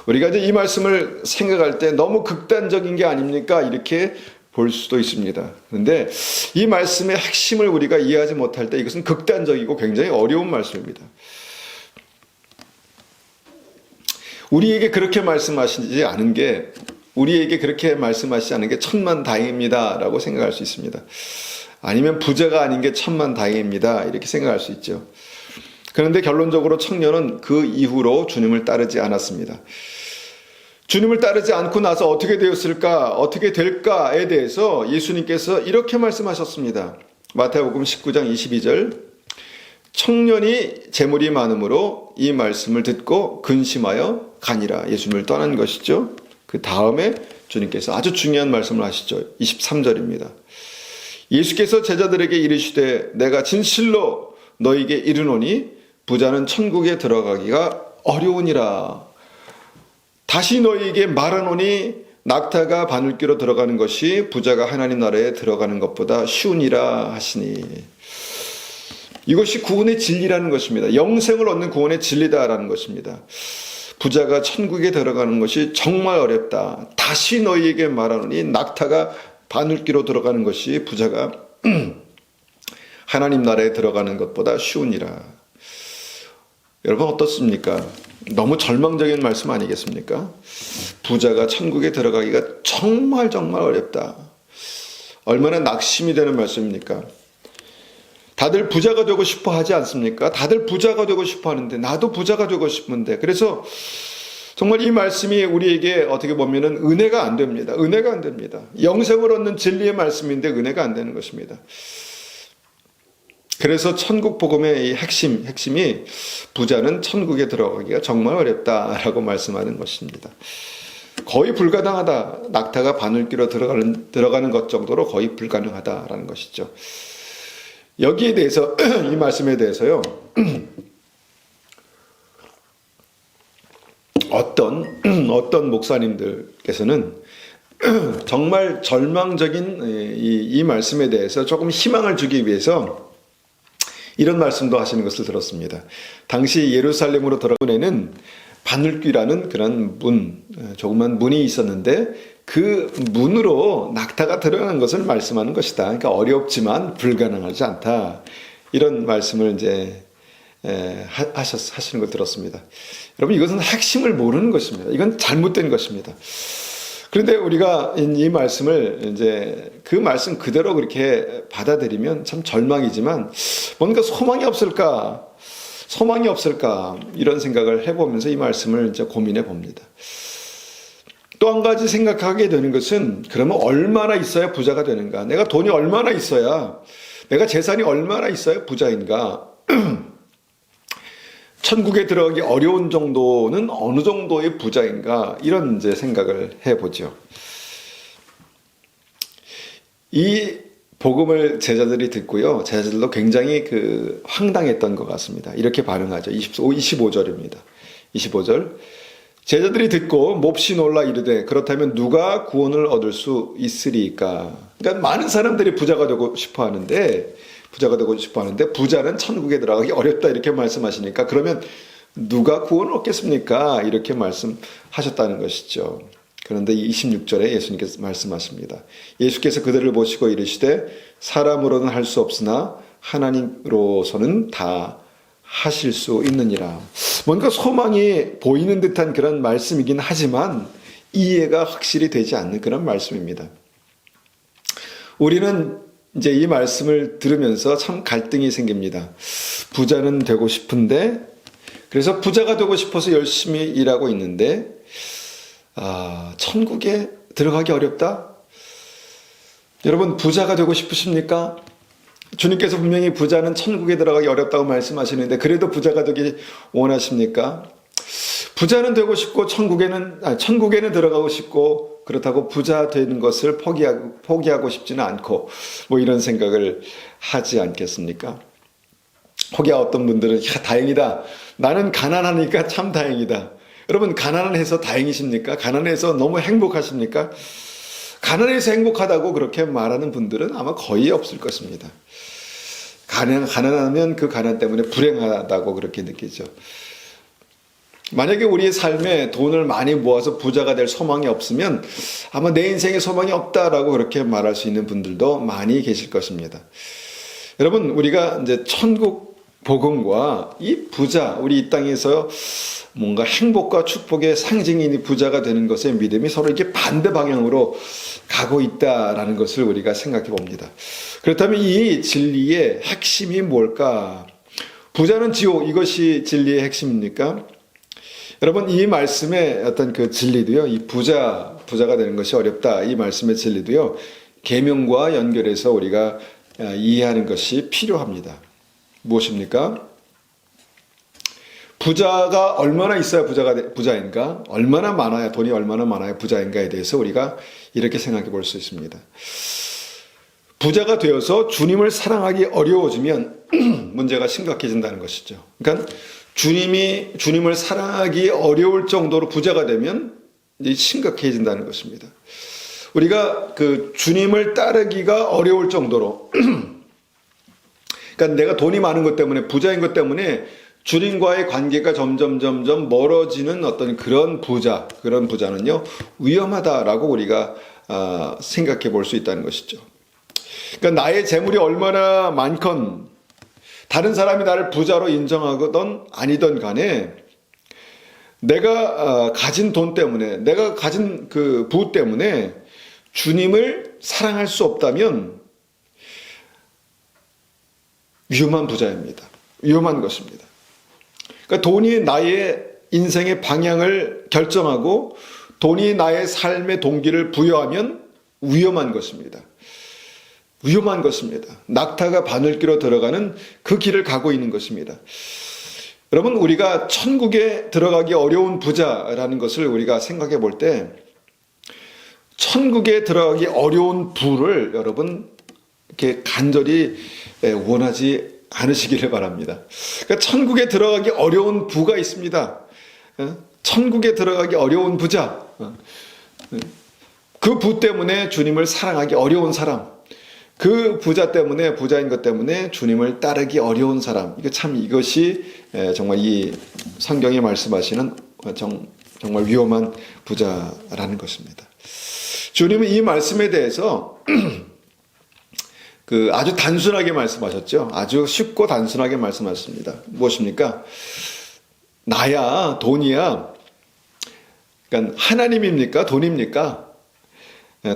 우리가 이제 이 말씀을 생각할 때 너무 극단적인 게 아닙니까? 이렇게 볼 수도 있습니다. 그런데 이 말씀의 핵심을 우리가 이해하지 못할 때 이것은 극단적이고 굉장히 어려운 말씀입니다. 우리에게 그렇게 말씀하시지 않은 게, 우리에게 그렇게 말씀하시지 않은 게 천만다행입니다 라고 생각할 수 있습니다. 아니면 부자가 아닌 게 천만다행입니다 이렇게 생각할 수 있죠. 그런데 결론적으로 청년은 그 이후로 주님을 따르지 않았습니다. 주님을 따르지 않고 나서 어떻게 되었을까, 어떻게 될까에 대해서 예수님께서 이렇게 말씀하셨습니다. 마태복음 19장 22절 청년이 재물이 많음으로 이 말씀을 듣고 근심하여 가니라. 예수님을 떠난 것이죠. 그 다음에 주님께서 아주 중요한 말씀을 하시죠. 23절입니다. 예수께서 제자들에게 이르시되 내가 진실로 너희에게 이르노니 부자는 천국에 들어가기가 어려우니라. 다시 너희에게 말하노니 낙타가 바늘귀로 들어가는 것이 부자가 하나님 나라에 들어가는 것보다 쉬우니라 하시니. 이것이 구원의 진리라는 것입니다. 영생을 얻는 구원의 진리다라는 것입니다. 부자가 천국에 들어가는 것이 정말 어렵다. 다시 너희에게 말하노니 낙타가 바늘귀로 들어가는 것이 부자가 하나님 나라에 들어가는 것보다 쉬우니라. 여러분 어떻습니까? 너무 절망적인 말씀 아니겠습니까? 부자가 천국에 들어가기가 정말 어렵다. 얼마나 낙심이 되는 말씀입니까? 다들 부자가 되고 싶어 하지 않습니까? 다들 부자가 되고 싶어 하는데 나도 부자가 되고 싶은데, 그래서 정말 이 말씀이 우리에게 어떻게 보면은 은혜가 안 됩니다. 은혜가 안 됩니다. 영생을 얻는 진리의 말씀인데 은혜가 안 되는 것입니다. 그래서 천국 복음의 이 핵심이 부자는 천국에 들어가기가 정말 어렵다라고 말씀하는 것입니다. 거의 불가능하다. 낙타가 바늘귀로 들어가는 것 정도로 거의 불가능하다라는 것이죠. 여기에 대해서 이 말씀에 대해서요. 어떤 목사님들께서는 정말 절망적인 이 말씀에 대해서 조금 희망을 주기 위해서 이런 말씀도 하시는 것을 들었습니다. 당시 예루살렘으로 들어가는 바늘귀라는 그런 조그만 문이 있었는데 그 문으로 낙타가 들어가는 것을 말씀하는 것이다. 그러니까 어렵지만 불가능하지 않다. 이런 말씀을 이제 하시는 걸 들었습니다. 여러분, 이것은 핵심을 모르는 것입니다. 이건 잘못된 것입니다. 그런데 우리가 이 말씀을 이제 그 말씀 그대로 그렇게 받아들이면 참 절망이지만 뭔가 소망이 없을까? 이런 생각을 해보면서 이 말씀을 이제 고민해 봅니다. 또 한 가지 생각하게 되는 것은 그러면 얼마나 있어야 부자가 되는가? 내가 돈이 얼마나 있어야, 내가 재산이 얼마나 있어야 부자인가? 천국에 들어가기 어려운 정도는 어느 정도의 부자인가? 이런 이제 생각을 해보죠. 이 복음을 제자들이 듣고요. 제자들도 굉장히 황당했던 것 같습니다. 이렇게 반응하죠. 25절입니다. 25절. 제자들이 듣고 몹시 놀라 이르되 그렇다면 누가 구원을 얻을 수 있으리까? 그러니까 많은 사람들이 부자가 되고 싶어 하는데 부자는 천국에 들어가기 어렵다 이렇게 말씀하시니까 그러면 누가 구원을 얻겠습니까? 이렇게 말씀하셨다는 것이죠. 그런데 26절에 예수님께서 말씀하십니다. 예수께서 그들을 보시고 이르시되 사람으로는 할 수 없으나 하나님으로서는 다 하실 수 있느니라. 뭔가 소망이 보이는 듯한 그런 말씀이긴 하지만 이해가 확실히 되지 않는 그런 말씀입니다. 우리는 이제 이 말씀을 들으면서 참 갈등이 생깁니다. 부자는 되고 싶은데, 그래서 부자가 되고 싶어서 열심히 일하고 있는데, 천국에 들어가기 어렵다? 여러분, 부자가 되고 싶으십니까? 주님께서 분명히 부자는 천국에 들어가기 어렵다고 말씀하시는데 그래도 부자가 되기 원하십니까? 부자는 되고 싶고 천국에는 들어가고 싶고 그렇다고 부자 되는 것을 포기하고 싶지는 않고 뭐 이런 생각을 하지 않겠습니까? 혹여 어떤 분들은 다행이다. 나는 가난하니까 참 다행이다. 여러분, 가난해서 다행이십니까? 가난해서 너무 행복하십니까? 가난해서 행복하다고 그렇게 말하는 분들은 아마 거의 없을 것입니다. 가난하면 그 가난 때문에 불행하다고 그렇게 느끼죠. 만약에 우리의 삶에 돈을 많이 모아서 부자가 될 소망이 없으면 아마 내 인생에 소망이 없다라고 그렇게 말할 수 있는 분들도 많이 계실 것입니다. 여러분, 우리가 이제 천국 복음과 이 부자, 우리 이 땅에서 뭔가 행복과 축복의 상징인 부자가 되는 것의 믿음이 서로 이렇게 반대 방향으로 가고 있다라는 것을 우리가 생각해 봅니다. 그렇다면 이 진리의 핵심이 뭘까? 부자는 지옥, 이것이 진리의 핵심입니까? 여러분, 이 말씀의 어떤 그 진리도요, 이 부자가 되는 것이 어렵다, 이 말씀의 진리도요, 계명과 연결해서 우리가 이해하는 것이 필요합니다. 무엇입니까? 부자가 얼마나 있어야 부자인가? 얼마나 많아야, 돈이 얼마나 많아야 부자인가에 대해서 우리가 이렇게 생각해 볼 수 있습니다. 부자가 되어서 주님을 사랑하기 어려워지면 문제가 심각해진다는 것이죠. 그러니까 주님을 사랑하기 어려울 정도로 부자가 되면 심각해진다는 것입니다. 우리가 주님을 따르기가 어려울 정도로 그러니까 내가 돈이 많은 것 때문에, 부자인 것 때문에 주님과의 관계가 점점 멀어지는 어떤 그런 부자는요, 위험하다라고 우리가 생각해 볼 수 있다는 것이죠. 그러니까 나의 재물이 얼마나 많건, 다른 사람이 나를 부자로 인정하거든 아니든 간에, 내가 가진 돈 때문에, 내가 가진 그 부호 때문에 주님을 사랑할 수 없다면 위험한 부자입니다. 위험한 것입니다. 그러니까 돈이 나의 인생의 방향을 결정하고 돈이 나의 삶의 동기를 부여하면 위험한 것입니다. 위험한 것입니다. 낙타가 바늘귀로 들어가는 그 길을 가고 있는 것입니다. 여러분, 우리가 천국에 들어가기 어려운 부자라는 것을 우리가 생각해 볼 때 천국에 들어가기 어려운 부를 여러분 이렇게 간절히 원하지 않으시기를 바랍니다. 그러니까 천국에 들어가기 어려운 부가 있습니다. 천국에 들어가기 어려운 부자. 그 부 때문에 주님을 사랑하기 어려운 사람. 그 부자 때문에, 부자인 것 때문에 주님을 따르기 어려운 사람. 이것이 정말 이 성경이 말씀하시는 정말 위험한 부자라는 것입니다. 주님은 이 말씀에 대해서 아주 단순하게 말씀하셨죠. 아주 쉽고 단순하게 말씀하셨습니다. 무엇입니까? 나야, 돈이야. 그러니까 하나님입니까? 돈입니까?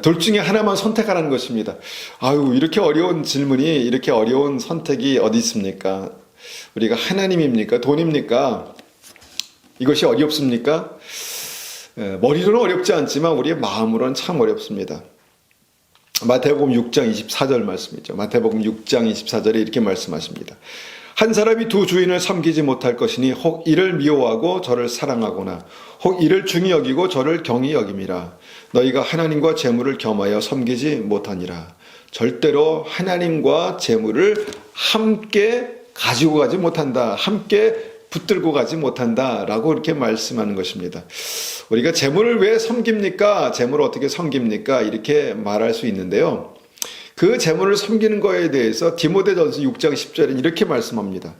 둘 중에 하나만 선택하라는 것입니다. 아유, 이렇게 어려운 질문이, 이렇게 어려운 선택이 어디 있습니까? 우리가 하나님입니까? 돈입니까? 이것이 어렵습니까? 머리로는 어렵지 않지만 우리의 마음으로는 참 어렵습니다. 마태복음 6장 24절 말씀이죠. 마태복음 6장 24절에 이렇게 말씀하십니다. 한 사람이 두 주인을 섬기지 못할 것이니 혹 이를 미워하고 저를 사랑하거나 혹 이를 중히 여기고 저를 경히 여김이라. 너희가 하나님과 재물을 겸하여 섬기지 못하니라. 절대로 하나님과 재물을 함께 가지고 가지 못한다. 함께 붙들고 가지 못한다. 라고 이렇게 말씀하는 것입니다. 우리가 재물을 왜 섬깁니까? 재물을 어떻게 섬깁니까? 이렇게 말할 수 있는데요. 그 재물을 섬기는 거에 대해서 디모데전서 6장 10절에 이렇게 말씀합니다.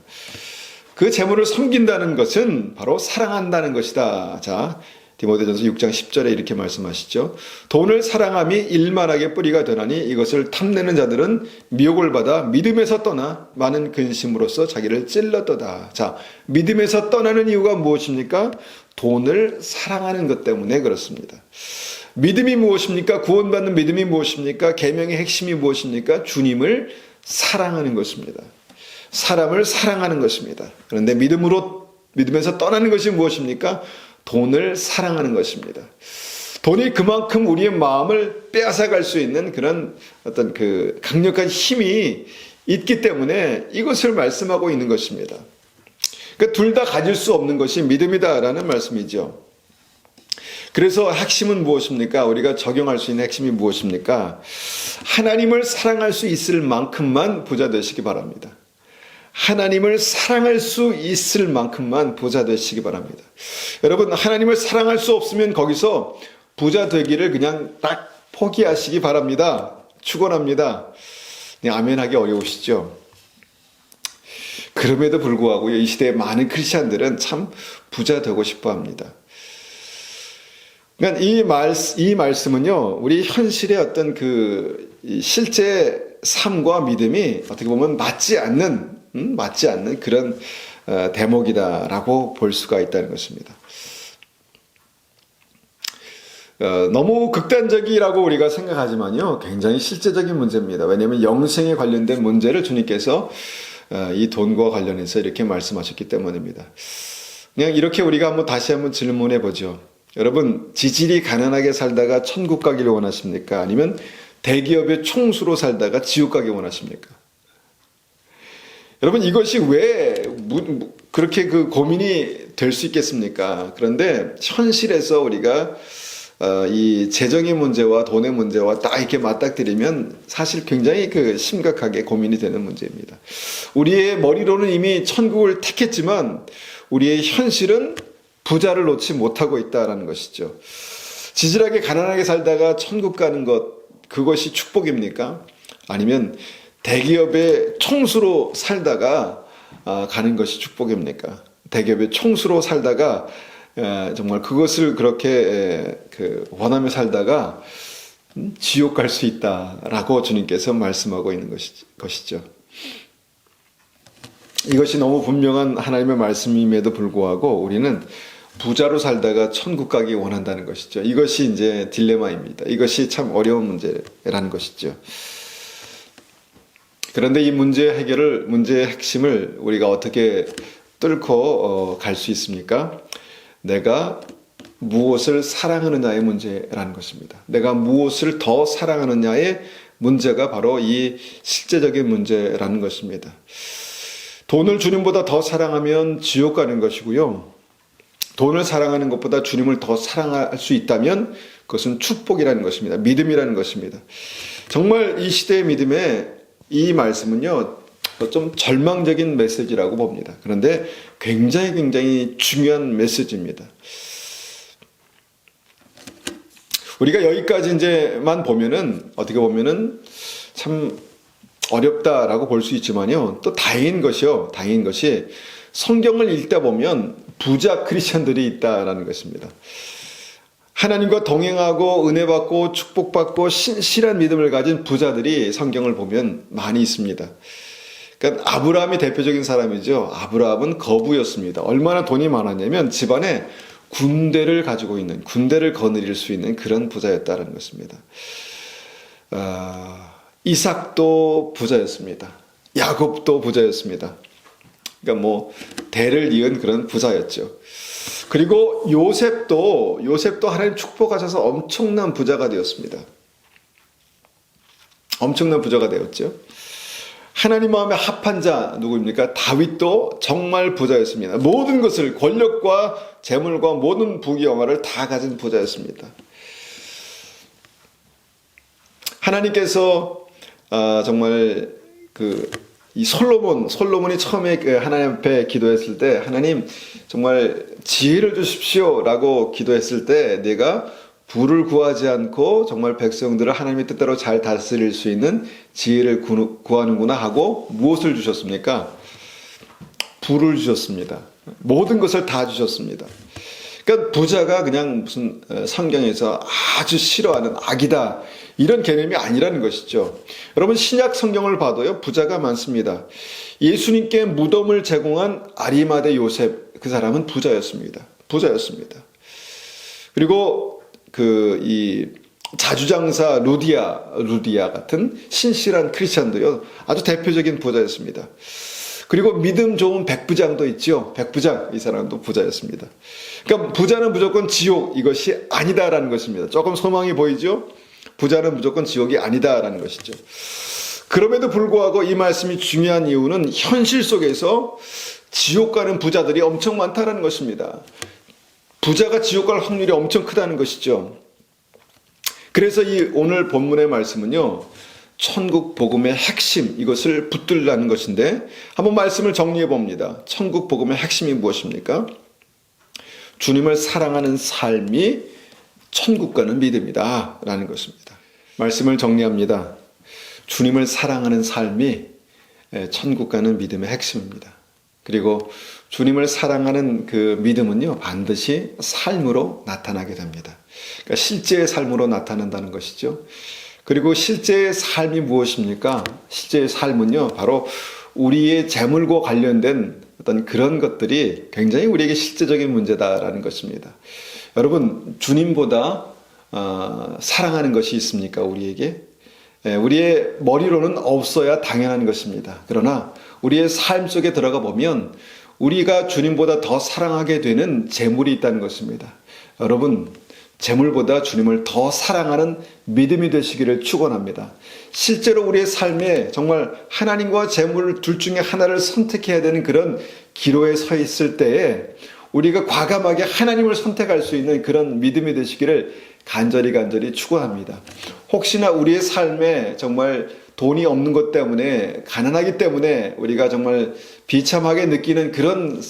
그 재물을 섬긴다는 것은 바로 사랑한다는 것이다. 자, 디모데전서 6장 10절에 이렇게 말씀하시죠. 돈을 사랑함이 일만하게 뿌리가 되나니 이것을 탐내는 자들은 미혹을 받아 믿음에서 떠나 많은 근심으로써 자기를 찔렀도다. 자, 믿음에서 떠나는 이유가 무엇입니까? 돈을 사랑하는 것 때문에 그렇습니다. 믿음이 무엇입니까? 구원받는 믿음이 무엇입니까? 계명의 핵심이 무엇입니까? 주님을 사랑하는 것입니다. 사람을 사랑하는 것입니다. 그런데 믿음에서 떠나는 것이 무엇입니까? 돈을 사랑하는 것입니다. 돈이 그만큼 우리의 마음을 빼앗아갈 수 있는 그런 어떤 강력한 힘이 있기 때문에 이것을 말씀하고 있는 것입니다. 그러니까 둘 다 가질 수 없는 것이 믿음이다라는 말씀이죠. 그래서 핵심은 무엇입니까? 우리가 적용할 수 있는 핵심이 무엇입니까? 하나님을 사랑할 수 있을 만큼만 부자 되시기 바랍니다. 하나님을 사랑할 수 있을 만큼만 부자 되시기 바랍니다. 여러분, 하나님을 사랑할 수 없으면 거기서 부자 되기를 그냥 딱 포기하시기 바랍니다. 축원합니다. 아멘하기 어려우시죠? 그럼에도 불구하고 이 시대의 많은 크리스찬들은 참 부자 되고 싶어 합니다. 그러니까 이 말씀은요, 우리 현실의 어떤 실제 삶과 믿음이 어떻게 보면 맞지 않는 그런 대목이다라고 볼 수가 있다는 것입니다. 너무 극단적이라고 우리가 생각하지만요, 굉장히 실제적인 문제입니다. 왜냐하면 영생에 관련된 문제를 주님께서 이 돈과 관련해서 이렇게 말씀하셨기 때문입니다. 그냥 이렇게 우리가 다시 한번 질문해 보죠. 여러분, 지질이 가난하게 살다가 천국 가기를 원하십니까? 아니면 대기업의 총수로 살다가 지옥 가기 원하십니까? 여러분, 이것이 왜 그렇게 고민이 될 수 있겠습니까? 그런데 현실에서 우리가 이 재정의 문제와 돈의 문제와 딱 이렇게 맞닥뜨리면 사실 굉장히 심각하게 고민이 되는 문제입니다. 우리의 머리로는 이미 천국을 택했지만 우리의 현실은 부자를 놓지 못하고 있다는 것이죠. 지질하게 가난하게 살다가 천국 가는 것, 그것이 축복입니까? 아니면 대기업의 총수로 살다가 가는 것이 축복입니까? 대기업의 총수로 살다가 정말 그것을 그렇게 원하며 살다가 지옥 갈 수 있다라고 주님께서 말씀하고 있는 것이죠. 이것이 너무 분명한 하나님의 말씀임에도 불구하고 우리는 부자로 살다가 천국 가기 원한다는 것이죠. 이것이 이제 딜레마입니다. 이것이 참 어려운 문제라는 것이죠. 그런데 이 문제의 핵심을 우리가 어떻게 뚫고 갈 수 있습니까? 내가 무엇을 사랑하느냐의 문제라는 것입니다. 내가 무엇을 더 사랑하느냐의 문제가 바로 이 실제적인 문제라는 것입니다. 돈을 주님보다 더 사랑하면 지옥 가는 것이고요. 돈을 사랑하는 것보다 주님을 더 사랑할 수 있다면 그것은 축복이라는 것입니다. 믿음이라는 것입니다. 정말 이 시대의 믿음에 이 말씀은요, 좀 절망적인 메시지라고 봅니다. 그런데 굉장히 중요한 메시지입니다. 우리가 여기까지 이제만 보면은, 어떻게 보면은 참 어렵다라고 볼 수 있지만요, 또 다행인 것이 성경을 읽다 보면 부자 크리스천들이 있다라는 것입니다. 하나님과 동행하고 은혜 받고 축복받고 신실한 믿음을 가진 부자들이 성경을 보면 많이 있습니다. 그러니까 아브라함이 대표적인 사람이죠. 아브라함은 거부였습니다. 얼마나 돈이 많았냐면 집안에 군대를 가지고 있는, 군대를 거느릴 수 있는 그런 부자였다는 것입니다. 이삭도 부자였습니다. 야곱도 부자였습니다. 그러니까 뭐 대를 이은 그런 부자였죠. 그리고 요셉도 하나님 축복하셔서 엄청난 부자가 되었습니다. 엄청난 부자가 되었죠. 하나님 마음에 합한 자 누구입니까? 다윗도 정말 부자였습니다. 모든 것을, 권력과 재물과 모든 부귀영화를 다 가진 부자였습니다. 하나님께서 정말 이 솔로몬이 처음에 하나님 앞에 기도했을 때, 하나님 정말 지혜를 주십시오라고 기도했을 때, 내가 부를 구하지 않고 정말 백성들을 하나님의 뜻대로 잘 다스릴 수 있는 지혜를 구하는구나 하고 무엇을 주셨습니까? 부를 주셨습니다. 모든 것을 다 주셨습니다. 그러니까 부자가 그냥 무슨 성경에서 아주 싫어하는 악이다, 이런 개념이 아니라는 것이죠. 여러분, 신약 성경을 봐도요, 부자가 많습니다. 예수님께 무덤을 제공한 아리마대 요셉, 그 사람은 부자였습니다. 그리고 이 자주장사 루디아 같은 신실한 크리스찬도요, 아주 대표적인 부자였습니다. 그리고 믿음 좋은 백부장도 있죠. 백부장, 이 사람도 부자였습니다. 그러니까 부자는 무조건 지옥, 이것이 아니다라는 것입니다. 조금 소망이 보이죠? 부자는 무조건 지옥이 아니다라는 것이죠. 그럼에도 불구하고 이 말씀이 중요한 이유는 현실 속에서 지옥 가는 부자들이 엄청 많다는 것입니다. 부자가 지옥 갈 확률이 엄청 크다는 것이죠. 그래서 이 오늘 본문의 말씀은요, 천국 복음의 핵심, 이것을 붙들라는 것인데, 한번 말씀을 정리해 봅니다. 천국 복음의 핵심이 무엇입니까? 주님을 사랑하는 삶이 천국 가는 믿음이다 라는 것입니다. 말씀을 정리합니다. 주님을 사랑하는 삶이 천국 가는 믿음의 핵심입니다. 그리고 주님을 사랑하는 그 믿음은요, 반드시 삶으로 나타나게 됩니다. 그러니까 실제의 삶으로 나타난다는 것이죠. 그리고 실제의 삶이 무엇입니까? 실제의 삶은요, 바로 우리의 재물과 관련된 어떤 그런 것들이 굉장히 우리에게 실제적인 문제다라는 것입니다. 여러분, 주님보다 사랑하는 것이 있습니까? 우리에게? 우리의 머리로는 없어야 당연한 것입니다. 그러나 우리의 삶 속에 들어가 보면 우리가 주님보다 더 사랑하게 되는 재물이 있다는 것입니다. 여러분, 재물보다 주님을 더 사랑하는 믿음이 되시기를 축원합니다. 실제로 우리의 삶에 정말 하나님과 재물 둘 중에 하나를 선택해야 되는 그런 기로에 서 있을 때에 우리가 과감하게 하나님을 선택할 수 있는 그런 믿음이 되시기를 간절히 축원합니다. 혹시나 우리의 삶에 정말 돈이 없는 것 때문에, 가난하기 때문에 우리가 정말 비참하게 느끼는 그런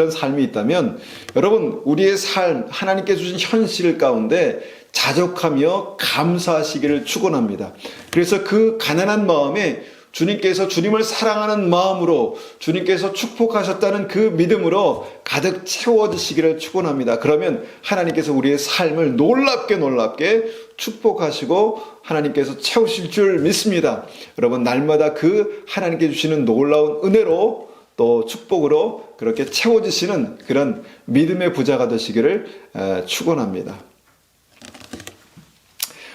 삶이 있다면, 여러분, 우리의 삶, 하나님께 주신 현실 가운데 자족하며 감사하시기를 축원합니다. 그래서 그 가난한 마음에 주님께서 주님을 사랑하는 마음으로 주님께서 축복하셨다는 그 믿음으로 가득 채워주시기를 축원합니다. 그러면 하나님께서 우리의 삶을 놀랍게 축복하시고 하나님께서 채우실 줄 믿습니다. 여러분, 날마다 그 하나님께 주시는 놀라운 은혜로 또 축복으로 그렇게 채워지시는 그런 믿음의 부자가 되시기를 축원합니다.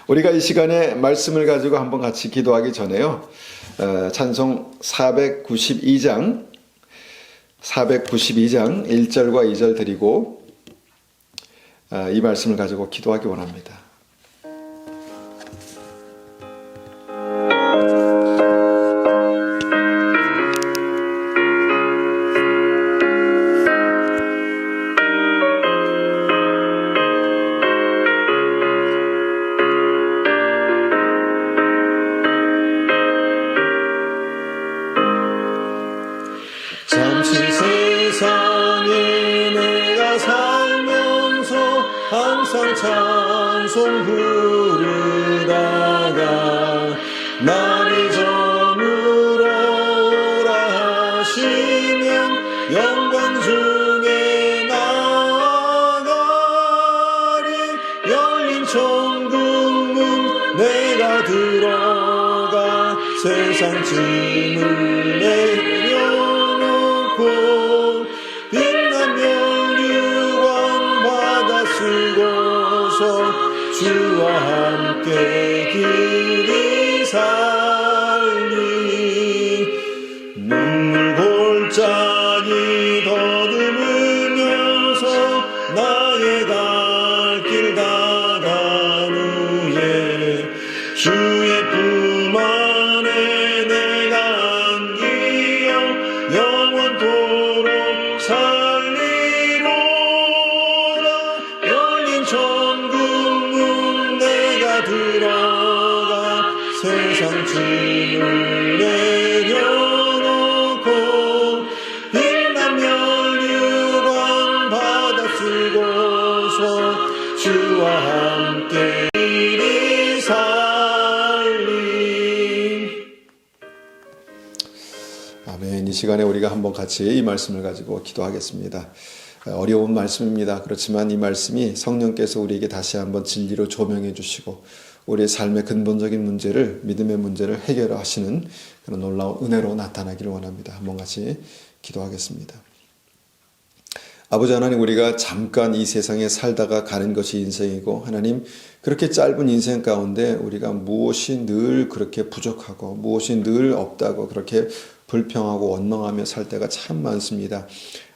우리가 이 시간에 말씀을 가지고 한번 같이 기도하기 전에요. 찬송 492장 1절과 2절 드리고 이 말씀을 가지고 기도하기 원합니다. 잠시 세상에 내가 살면서 항상 찬송 부르다가 날이 저물어라 하시면 영광 중에 나아가리. 열린 천국 문 내가 들어가 세상 짐을 빛난 면류관 받아 쓰고서 주와 함께 길이 살리. 눈물 골짜기 더듬으면서 나의 갈 길 다간 후에 주의 품 안에 내가 안기어 영원토록 살리로라. 열린 천국 문 내가 들어가 세상 짐을 내려놓고 빛난 면류관 받아 쓰고서 주와 함께 길이 살리. 아멘. 이 시간에 우리가 한번 같이 이 말씀을 가지고 기도하겠습니다. 어려운 말씀입니다. 그렇지만 이 말씀이 성령께서 우리에게 다시 한번 진리로 조명해 주시고 우리의 삶의 근본적인 문제를, 믿음의 문제를 해결하시는 그런 놀라운 은혜로 나타나기를 원합니다. 한번 같이 기도하겠습니다. 아버지 하나님, 우리가 잠깐 이 세상에 살다가 가는 것이 인생이고, 하나님 그렇게 짧은 인생 가운데 우리가 무엇이 늘 그렇게 부족하고 무엇이 늘 없다고 그렇게 불평하고 원망하며 살 때가 참 많습니다.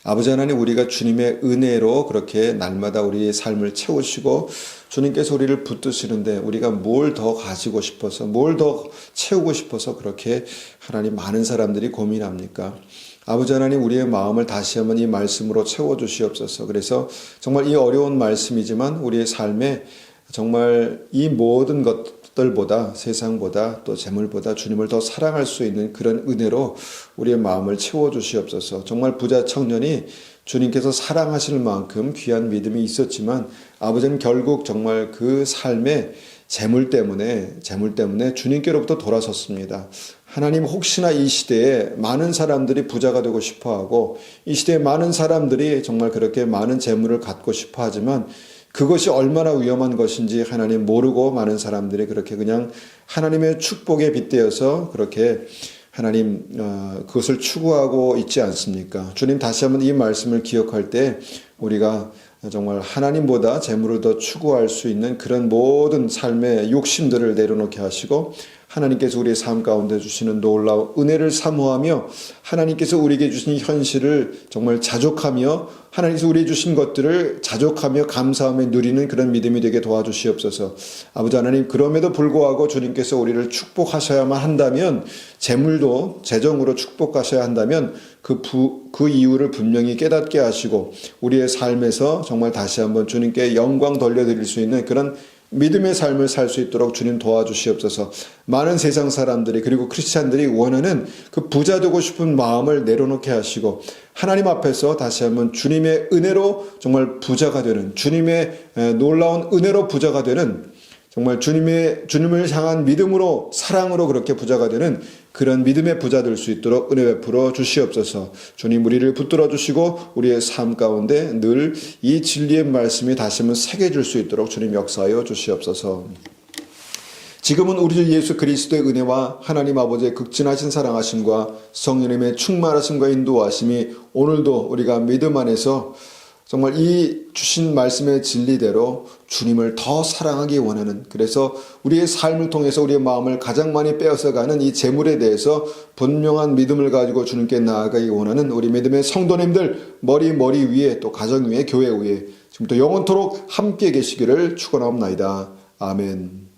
아버지 하나님, 우리가 주님의 은혜로 그렇게 날마다 우리의 삶을 채우시고 주님께서 우리를 붙드시는데 우리가 뭘 더 가지고 싶어서, 뭘 더 채우고 싶어서 그렇게 하나님 많은 사람들이 고민합니까? 아버지 하나님, 우리의 마음을 다시 한번 이 말씀으로 채워주시옵소서. 그래서 정말 이 어려운 말씀이지만 우리의 삶에 정말 이 모든 것들보다, 세상보다 또 재물보다 주님을 더 사랑할 수 있는 그런 은혜로 우리의 마음을 채워주시옵소서. 정말 부자 청년이 주님께서 사랑하실 만큼 귀한 믿음이 있었지만 아버지는 결국 정말 그 삶의 재물 때문에 주님께로부터 돌아섰습니다. 하나님, 혹시나 이 시대에 많은 사람들이 부자가 되고 싶어하고 이 시대에 많은 사람들이 정말 그렇게 많은 재물을 갖고 싶어하지만 그것이 얼마나 위험한 것인지 하나님 모르고 많은 사람들이 그렇게 그냥 하나님의 축복에 빗대어서 그렇게 하나님 그것을 추구하고 있지 않습니까? 주님, 다시 한번 이 말씀을 기억할 때 우리가 정말 하나님보다 재물을 더 추구할 수 있는 그런 모든 삶의 욕심들을 내려놓게 하시고 하나님께서 우리의 삶 가운데 주시는 놀라운 은혜를 사모하며 하나님께서 우리에게 주신 현실을 정말 자족하며 하나님께서 우리에게 주신 것들을 자족하며 감사하며 누리는 그런 믿음이 되게 도와주시옵소서. 아버지 하나님, 그럼에도 불구하고 주님께서 우리를 축복하셔야만 한다면, 재물도 재정으로 축복하셔야 한다면 그 이유를 분명히 깨닫게 하시고 우리의 삶에서 정말 다시 한번 주님께 영광 돌려드릴 수 있는 그런 믿음의 삶을 살 수 있도록 주님 도와주시옵소서. 많은 세상 사람들이 그리고 크리스찬들이 원하는 그 부자 되고 싶은 마음을 내려놓게 하시고 하나님 앞에서 다시 한번 주님의 은혜로 정말 부자가 되는, 주님의 놀라운 은혜로 부자가 되는, 정말 주님을 향한 믿음으로 사랑으로 그렇게 부자가 되는 그런 믿음의 부자 될 수 있도록 은혜 베풀어 주시옵소서. 주님, 우리를 붙들어 주시고 우리의 삶 가운데 늘 이 진리의 말씀이 다시 한번 새겨질 수 있도록 주님 역사하여 주시옵소서. 지금은 우리 주 예수 그리스도의 은혜와 하나님 아버지의 극진하신 사랑하심과 성령님의 충만하심과 인도하심이 오늘도 우리가 믿음 안에서 정말 이 주신 말씀의 진리대로 주님을 더 사랑하기 원하는, 그래서 우리의 삶을 통해서 우리의 마음을 가장 많이 빼앗아가는 이 재물에 대해서 분명한 믿음을 가지고 주님께 나아가기 원하는 우리 믿음의 성도님들, 머리 위에 또 가정 위에 교회 위에 지금부터 영원토록 함께 계시기를 축원하옵나이다. 아멘.